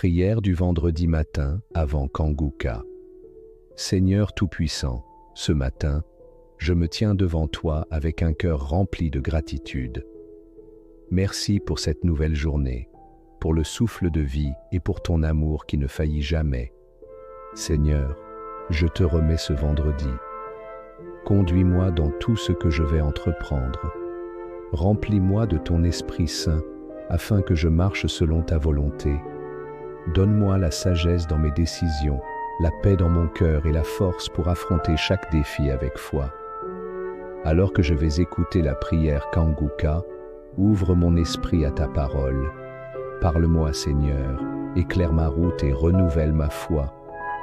Prière du vendredi matin avant Kanguka. Seigneur Tout-Puissant, ce matin, je me tiens devant toi avec un cœur rempli de gratitude. Merci pour cette nouvelle journée, pour le souffle de vie et pour ton amour qui ne faillit jamais. Seigneur, je te remets ce vendredi. Conduis-moi dans tout ce que je vais entreprendre. Remplis-moi de ton Esprit Saint afin que je marche selon ta volonté. Donne-moi la sagesse dans mes décisions, la paix dans mon cœur et la force pour affronter chaque défi avec foi. Alors que je vais écouter la prière Kanguka, ouvre mon esprit à ta parole. Parle-moi, Seigneur, éclaire ma route et renouvelle ma foi.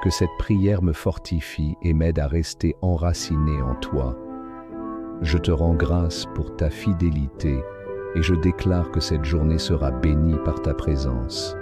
Que cette prière me fortifie et m'aide à rester enraciné en toi. Je te rends grâce pour ta fidélité et je déclare que cette journée sera bénie par ta présence.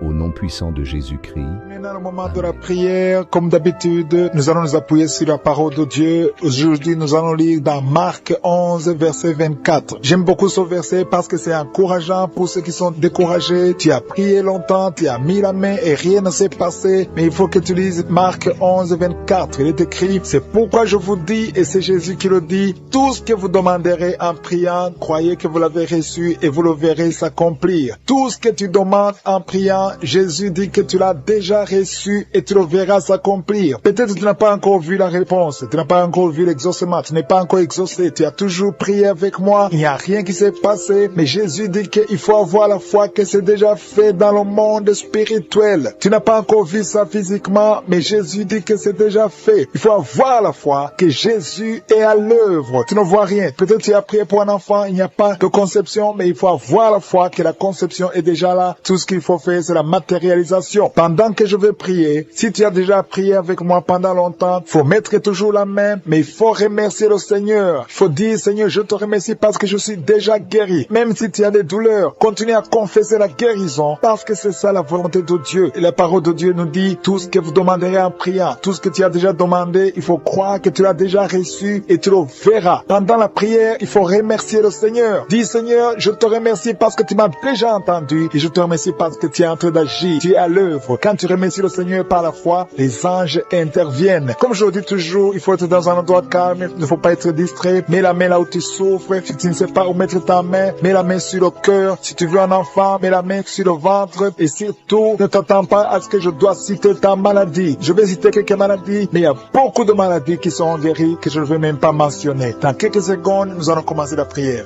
Au nom puissant de Jésus-Christ. Maintenant, le moment de la prière, comme d'habitude, nous allons nous appuyer sur la parole de Dieu. Aujourd'hui, nous allons lire dans Marc 11, verset 24. J'aime beaucoup ce verset parce que c'est encourageant pour ceux qui sont découragés. Tu as prié longtemps, tu as mis la main et rien ne s'est passé. Mais il faut que tu lises Marc 11, 24. Il est écrit, c'est pourquoi je vous dis, et c'est Jésus qui le dit, tout ce que vous demanderez en priant, croyez que vous l'avez reçu et vous le verrez s'accomplir. Tout ce que tu demandes en priant, Jésus dit que tu l'as déjà reçu et tu le verras s'accomplir. Peut-être que tu n'as pas encore vu la réponse, tu n'as pas encore vu l'exaucement, tu n'es pas encore exaucé, tu as toujours prié avec moi, il n'y a rien qui s'est passé, mais Jésus dit qu'il faut avoir la foi que c'est déjà fait dans le monde spirituel. Tu n'as pas encore vu ça physiquement, mais Jésus dit que c'est déjà fait. Il faut avoir la foi que Jésus est à l'œuvre. Tu ne vois rien. Peut-être tu as prié pour un enfant, il n'y a pas de conception, mais il faut avoir la foi que la conception est déjà là. Tout ce qu'il faut faire, c'est la matérialisation. Pendant que je vais prier, si tu as déjà prié avec moi pendant longtemps, il faut mettre toujours la main, mais il faut remercier le Seigneur. Il faut dire, Seigneur, je te remercie parce que je suis déjà guéri. Même si tu as des douleurs, continue à confesser la guérison parce que c'est ça la volonté de Dieu. Et la parole de Dieu nous dit, tout ce que vous demanderez en priant, tout ce que tu as déjà demandé, il faut croire que tu l'as déjà reçu et tu le verras. Pendant la prière, il faut remercier le Seigneur. Dis, Seigneur, je te remercie parce que tu m'as déjà entendu et je te remercie parce que tu es en train d'agir, tu es à l'œuvre. Quand tu remercies le Seigneur par la foi, les anges interviennent. Comme je le dis toujours, il faut être dans un endroit calme, il ne faut pas être distrait. Mets la main là où tu souffres. Si tu ne sais pas où mettre ta main, mets la main sur le cœur. Si tu veux un enfant, mets la main sur le ventre. Et surtout, ne t'attends pas à ce que je dois citer ta maladie. Je vais citer quelques maladies, mais il y a beaucoup de maladies qui sont guéries que je ne vais même pas mentionner. Dans quelques secondes, nous allons commencer la prière.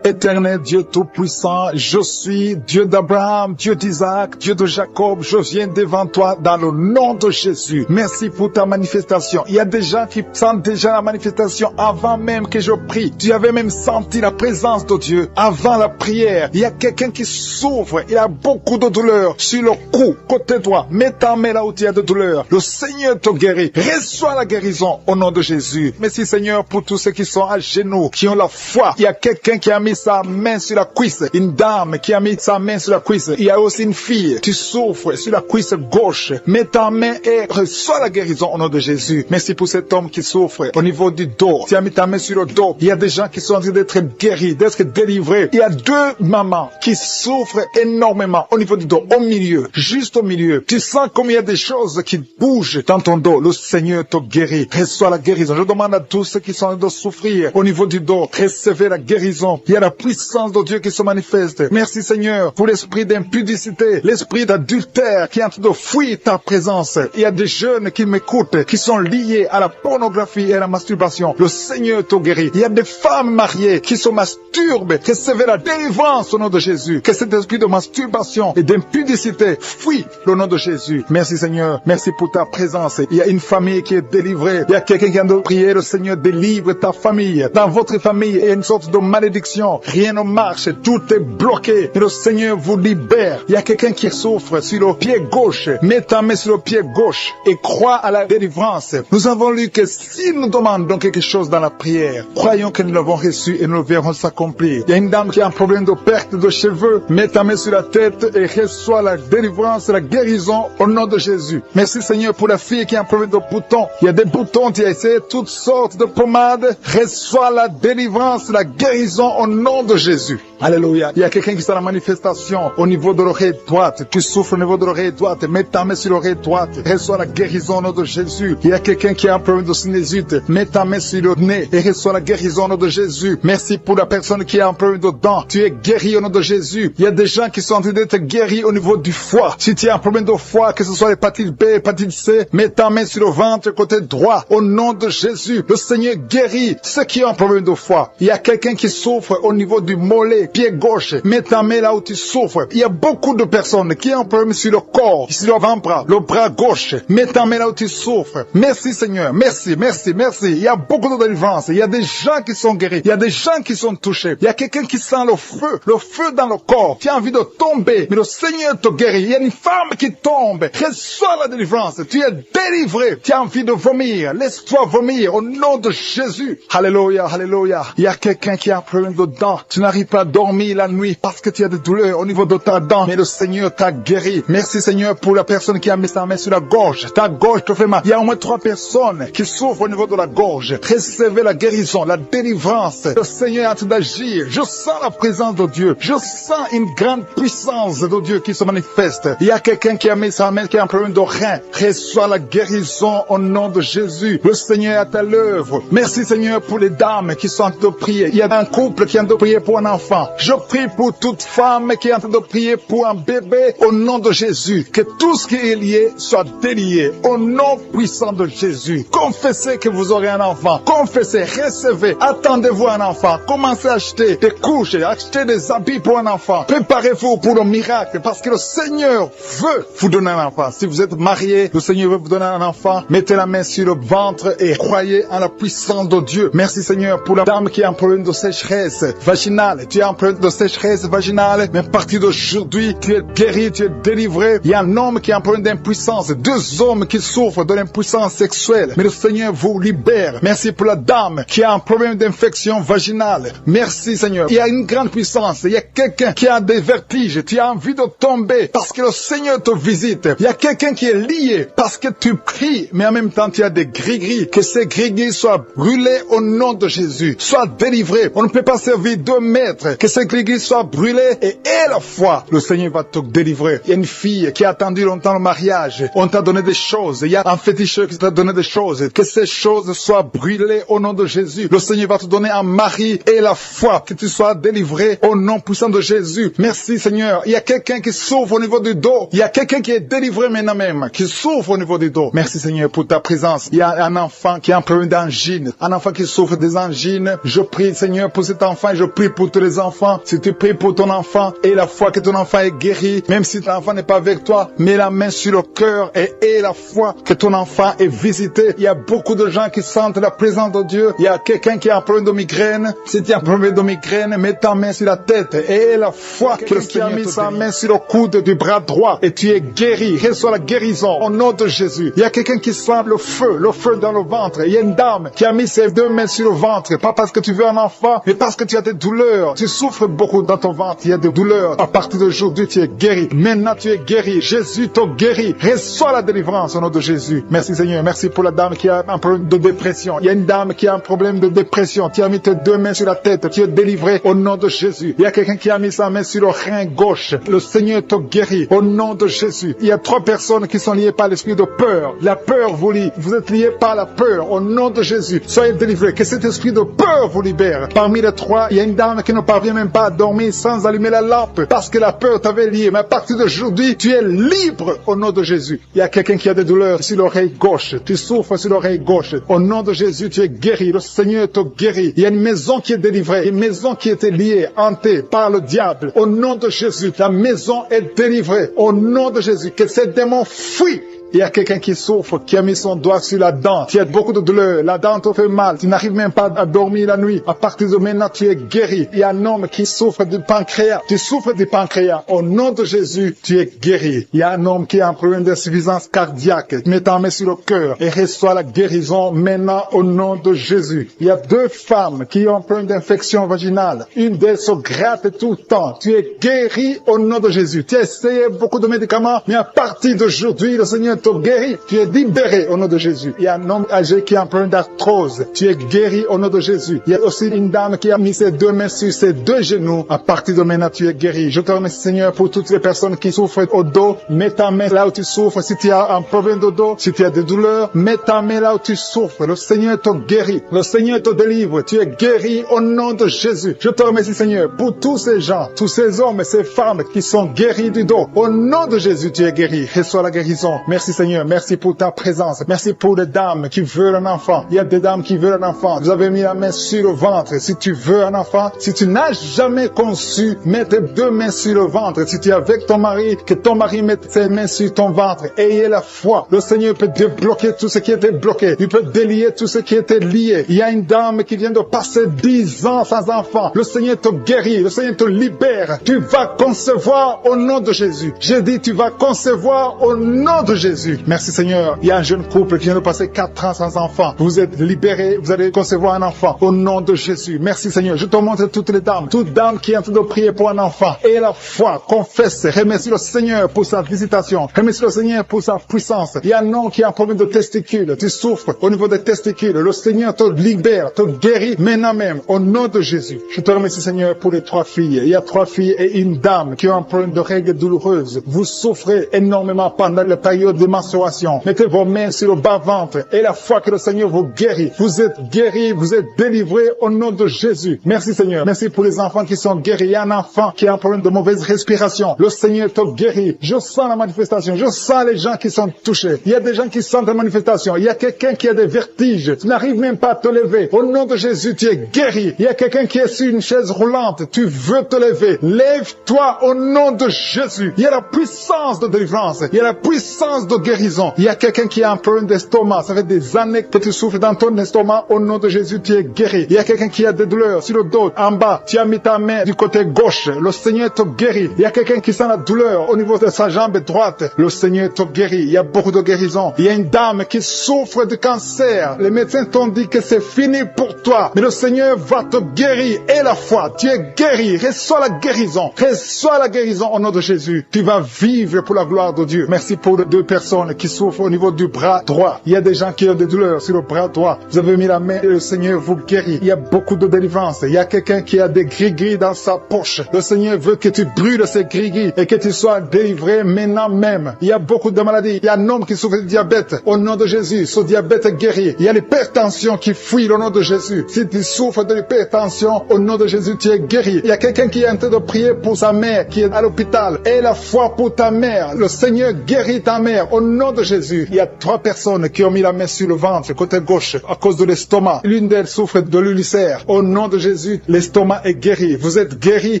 Éternel Dieu Tout-Puissant, je suis Dieu d'Abraham, Dieu d'Isaac, Dieu de Jacob, je viens devant toi dans le nom de Jésus. Merci pour ta manifestation. Il y a des gens qui sentent déjà la manifestation avant même que je prie. Tu avais même senti la présence de Dieu avant la prière. Il y a quelqu'un qui souffre, il a beaucoup de douleur sur le cou, côté droit. Mets ta main là où tu as de douleur. Le Seigneur te guérit. Reçois la guérison au nom de Jésus. Merci Seigneur pour tous ceux qui sont à genoux, qui ont la foi. Il y a quelqu'un qui a mis sa main sur la cuisse, une dame qui a mis sa main sur la cuisse. Il y a aussi une fille, tu souffres sur la cuisse gauche. Mets ta main et reçois la guérison au nom de Jésus. Merci pour cet homme qui souffre au niveau du dos. Tu as mis ta main sur le dos. Il y a des gens qui sont en train d'être guéris, d'être délivrés. Il y a deux mamans qui souffrent énormément au niveau du dos, au milieu, juste au milieu. Tu sens comme il y a des choses qui bougent dans ton dos. Le Seigneur te guérit. Reçois la guérison. Je demande à tous ceux qui sont en train de souffrir au niveau du dos, recevez la guérison. Il y a la puissance de Dieu qui se manifeste. Merci Seigneur pour l'esprit d'impudicité, l'esprit d'adultère qui est en train de fuir ta présence. Il y a des jeunes qui m'écoutent, qui sont liés à la pornographie et à la masturbation. Le Seigneur te guérit. Il y a des femmes mariées qui se masturbent. Recevez la délivrance au nom de Jésus. Que cet esprit de masturbation et d'impudicité fuit au nom de Jésus. Merci Seigneur. Merci pour ta présence. Il y a une famille qui est délivrée. Il y a quelqu'un qui vient de prier. Le Seigneur délivre ta famille. Dans votre famille, il y a une sorte de malédiction. Rien ne marche, tout est bloqué. Et le Seigneur vous libère. Il y a quelqu'un qui souffre sur le pied gauche. Mets ta main sur le pied gauche et crois à la délivrance. Nous avons lu que si nous demandons quelque chose dans la prière, croyons que nous l'avons reçu et nous le verrons s'accomplir. Il y a une dame qui a un problème de perte de cheveux. Mets ta main sur la tête et reçois la délivrance, la guérison au nom de Jésus. Merci Seigneur pour la fille qui a un problème de boutons. Il y a des boutons, tu as essayé toutes sortes de pommades. Reçois la délivrance, la guérison au nom nom de Jésus. Alléluia. Il y a quelqu'un qui est dans la manifestation au niveau de l'oreille droite. Tu souffres au niveau de l'oreille droite. Mets ta main sur l'oreille droite. Reçois la guérison au nom de Jésus. Il y a quelqu'un qui a un problème de sinusite. Mets ta main sur le nez et reçois la guérison au nom de Jésus. Merci pour la personne qui a un problème de dents. Tu es guéri au nom de Jésus. Il y a des gens qui sont en train d'être guéris au niveau du foie. Si tu as un problème de foie, que ce soit l'hépatite B, l'hépatite C, mets ta main sur le ventre côté droit. Au nom de Jésus, le Seigneur guérit ceux qui ont un problème de foie. Il y a quelqu'un qui souffre au niveau du mollet, pied gauche. Mets ta main là où tu souffres. Il y a beaucoup de personnes qui ont un problème sur le corps, sur l'avant-bras, le bras gauche. Mets ta main là où tu souffres. Merci Seigneur, merci, merci, merci. Il y a beaucoup de délivrance. Il y a des gens qui sont guéris. Il y a des gens qui sont touchés. Il y a quelqu'un qui sent le feu dans le corps. Tu as envie de tomber, mais le Seigneur te guérit. Il y a une femme qui tombe. Reçois la délivrance. Tu es délivré. Tu as envie de vomir. Laisse-toi vomir au nom de Jésus. Alléluia, alléluia. Il y a quelqu'un qui a un problème de dents. Tu n'arrives pas à dormir la nuit parce que tu as des douleurs au niveau de ta dent. Mais le Seigneur t'a guéri. Merci Seigneur pour la personne qui a mis sa main sur la gorge. Ta gorge te fait mal. Il y a au moins 3 personnes qui souffrent au niveau de la gorge. Recevez la guérison, la délivrance. Le Seigneur est en train d'agir. Je sens la présence de Dieu. Je sens une grande puissance de Dieu qui se manifeste. Il y a quelqu'un qui a mis sa main, qui a un problème de rein. Reçois la guérison au nom de Jésus. Le Seigneur est à l'œuvre. Merci Seigneur pour les dames qui sont en train de prier. Il y a un couple qui est en train de prier pour un enfant. Je prie pour toute femme qui est en train de prier pour un bébé au nom de Jésus. Que tout ce qui est lié soit délié au nom puissant de Jésus. Confessez que vous aurez un enfant. Confessez, recevez. Attendez-vous un enfant. Commencez à acheter des couches, acheter des habits pour un enfant. Préparez-vous pour le miracle parce que le Seigneur veut vous donner un enfant. Si vous êtes marié, le Seigneur veut vous donner un enfant. Mettez la main sur le ventre et croyez en la puissance de Dieu. Merci Seigneur pour la dame qui a un problème de sécheresse vaginale. Tu as un problème de sécheresse vaginale, mais à partir d'aujourd'hui, tu es guéri, tu es délivré. Il y a un homme qui a un problème d'impuissance. 2 hommes qui souffrent de l'impuissance sexuelle. Mais le Seigneur vous libère. Merci pour la dame qui a un problème d'infection vaginale. Merci Seigneur. Il y a une grande puissance. Il y a quelqu'un qui a des vertiges. Tu as envie de tomber parce que le Seigneur te visite. Il y a quelqu'un qui est lié parce que tu pries, mais en même temps tu as des gris-gris. Que ces gris-gris soient brûlés au nom de Jésus. Sois délivré. On ne peut pas servir 2 maîtres. Que ces gris-gris soient brûlés et à la fois, le Seigneur va te délivrer. Il y a une fille qui a attendu longtemps le mariage. On t'a donné des choses. Il y a un féticheur qui t'a donné des choses. Que ces choses soient brûlées au nom de Jésus. Le Seigneur va te donner un mari et la foi. Que tu sois délivré au nom puissant de Jésus. Merci Seigneur. Il y a quelqu'un qui souffre au niveau du dos. Il y a quelqu'un qui est délivré maintenant même, qui souffre au niveau du dos. Merci Seigneur pour ta présence. Il y a un enfant qui a un problème d'angine. Un enfant qui souffre des angines. Je prie Seigneur pour cet enfant. Je prie pour tous les enfants. Si tu pries pour ton enfant et la foi que ton enfant est guéri, même si ton enfant n'est pas avec toi, mets la main sur le cœur et aie la foi que ton enfant est visité. Il y a beaucoup de gens qui sentent la présence de Dieu. Il y a quelqu'un qui a un problème de migraine. Si tu as un problème de migraine, mets ta main sur la tête et aie la foi que le Seigneur a mis sa main sur le coude du bras droit et tu es guéri. Reçois la guérison au nom de Jésus. Il y a quelqu'un qui sent le feu dans le ventre. Il y a une dame qui a mis ses 2 mains sur le ventre, pas parce que tu veux un enfant, mais parce que tu as des douleurs. Tu souffres beaucoup dans ton ventre. Il y a des douleurs. À partir d'aujourd'hui, tu es guéri. Maintenant, tu es guéri. Jésus te guérit. Reçois la délivrance au nom de Jésus. Merci Seigneur. Merci pour la dame qui a un problème de dépression. Il y a une dame qui a un problème de dépression. Tu as mis tes 2 mains sur la tête. Tu es délivré au nom de Jésus. Il y a quelqu'un qui a mis sa main sur le rein gauche. Le Seigneur te guérit au nom de Jésus. Il y a 3 personnes qui sont liées par l'esprit de peur. La peur vous lie. Vous êtes liés par la peur au nom de Jésus. Soyez délivrés. Que cet esprit de peur vous libère. Parmi les 3, il y a une dame qui ne parvient même pas à dormir sans allumer la lampe parce que la peur t'avait lié. Mais à partir d'aujourd'hui, tu es libre au nom de Jésus. Il y a quelqu'un qui a des douleurs sur l'oreille gauche. Tu souffres sur l'oreille gauche. Au nom de Jésus, tu es guéri. Le Seigneur te guérit. Il y a une maison qui est délivrée. Une maison qui était liée, hantée par le diable. Au nom de Jésus, la maison est délivrée. Au nom de Jésus, que ces démons fuient. Il y a quelqu'un qui souffre, qui a mis son doigt sur la dent. Tu as beaucoup de douleur. La dent te fait mal. Tu n'arrives même pas à dormir la nuit. À partir de maintenant, tu es guéri. Il y a un homme qui souffre du pancréas. Tu souffres du pancréas. Au nom de Jésus, tu es guéri. Il y a un homme qui a un problème d'insuffisance cardiaque. Mets ta main sur le cœur et reçois la guérison maintenant au nom de Jésus. Il y a 2 femmes qui ont un problème d'infection vaginale. Une d'elles se gratte tout le temps. Tu es guéri au nom de Jésus. Tu as essayé beaucoup de médicaments, mais à partir d'aujourd'hui, le Seigneur Seigneur te guérit. Tu es libéré au nom de Jésus. Il y a un homme âgé qui est en problème d'arthrose. Tu es guéri au nom de Jésus. Il y a aussi une dame qui a mis ses deux mains sur ses deux genoux. À partir de maintenant, tu es guéri. Je te remercie, Seigneur, pour toutes les personnes qui souffrent au dos. Mets ta main là où tu souffres. Si tu as un problème de dos, si tu as des douleurs, mets ta main là où tu souffres. Le Seigneur te guérit. Le Seigneur te délivre. Tu es guéri au nom de Jésus. Je te remercie, Seigneur, pour tous ces gens, tous ces hommes et ces femmes qui sont guéris du dos. Au nom de Jésus, tu es guéri. Reçois la guérison. Merci, Seigneur. Merci pour ta présence. Merci pour les dames qui veulent un enfant. Il y a des dames qui veulent un enfant. Vous avez mis la main sur le ventre. Si tu veux un enfant, si tu n'as jamais conçu, mets tes deux mains sur le ventre. Si tu es avec ton mari, que ton mari mette ses mains sur ton ventre. Ayez la foi. Le Seigneur peut débloquer tout ce qui était bloqué. Il peut délier tout ce qui était lié. Il y a une dame qui vient de passer 10 ans sans enfant. Le Seigneur te guérit. Le Seigneur te libère. Tu vas concevoir au nom de Jésus. J'ai dit, tu vas concevoir au nom de Jésus. Merci, Seigneur. Il y a un jeune couple qui vient de passer 4 ans sans enfant. Vous êtes libérés. Vous allez concevoir un enfant au nom de Jésus. Merci, Seigneur. Je te montre toutes les dames. Toute dame qui est en train de prier pour un enfant. Et la foi, confesse. Remercie le Seigneur pour sa visitation. Remercie le Seigneur pour sa puissance. Il y a un homme qui a un problème de testicules. Tu souffres au niveau des testicules. Le Seigneur te libère, te guérit maintenant même au nom de Jésus. Je te remercie, Seigneur, pour les 3 filles. Il y a 3 filles et une dame qui ont un problème de règles douloureuses. Vous souffrez énormément pendant la période de menstruation. Mettez vos mains sur le bas-ventre et la foi que le Seigneur vous guérit. Vous êtes guéris, vous êtes délivrés au nom de Jésus. Merci, Seigneur. Merci pour les enfants qui sont guéris. Il y a un enfant qui a un problème de mauvaise respiration. Le Seigneur te guérit. Je sens la manifestation. Je sens les gens qui sont touchés. Il y a des gens qui sentent la manifestation. Il y a quelqu'un qui a des vertiges. Tu n'arrives même pas à te lever. Au nom de Jésus, tu es guéri. Il y a quelqu'un qui est sur une chaise roulante. Tu veux te lever. Lève-toi au nom de Jésus. Il y a la puissance de délivrance. Il y a la puissance de guérison. Il y a quelqu'un qui a un problème d'estomac. Ça fait des années que tu souffres dans ton estomac. Au nom de Jésus, tu es guéri. Il y a quelqu'un qui a des douleurs sur le dos, en bas. Tu as mis ta main du côté gauche. Le Seigneur te guérit. Il y a quelqu'un qui sent la douleur au niveau de sa jambe droite. Le Seigneur te guérit. Il y a beaucoup de guérison. Il y a une dame qui souffre de cancer. Les médecins t'ont dit que c'est fini pour toi. Mais le Seigneur va te guérir. Et la foi, tu es guéri. Reçois la guérison. Reçois la guérison au nom de Jésus. Tu vas vivre pour la gloire de Dieu. Merci pour les 2 personnes qui souffrent au niveau du bras droit. Il y a des gens qui ont des douleurs sur le bras droit. Vous avez mis la main et le Seigneur vous guérit. Il y a beaucoup de délivrance. Il y a quelqu'un qui a des gris-gris dans sa poche. Le Seigneur veut que tu brûles ces gris-gris et que tu sois délivré maintenant même. Il y a beaucoup de maladies. Il y a un homme qui souffre de diabète. Au nom de Jésus, ce diabète est guéri. Il y a l'hypertension qui fuit au nom de Jésus. Si tu souffres de l'hypertension, au nom de Jésus, tu es guéri. Il y a quelqu'un qui est en train de prier pour sa mère qui est à l'hôpital. Aie la foi pour ta mère. Le Seigneur guérit ta mère au nom de Jésus. Il y a 3 personnes qui ont mis la main sur le ventre, côté gauche, à cause de l'estomac. L'une d'elles souffre de l'ulcère. Au nom de Jésus, l'estomac est guéri. Vous êtes guéris.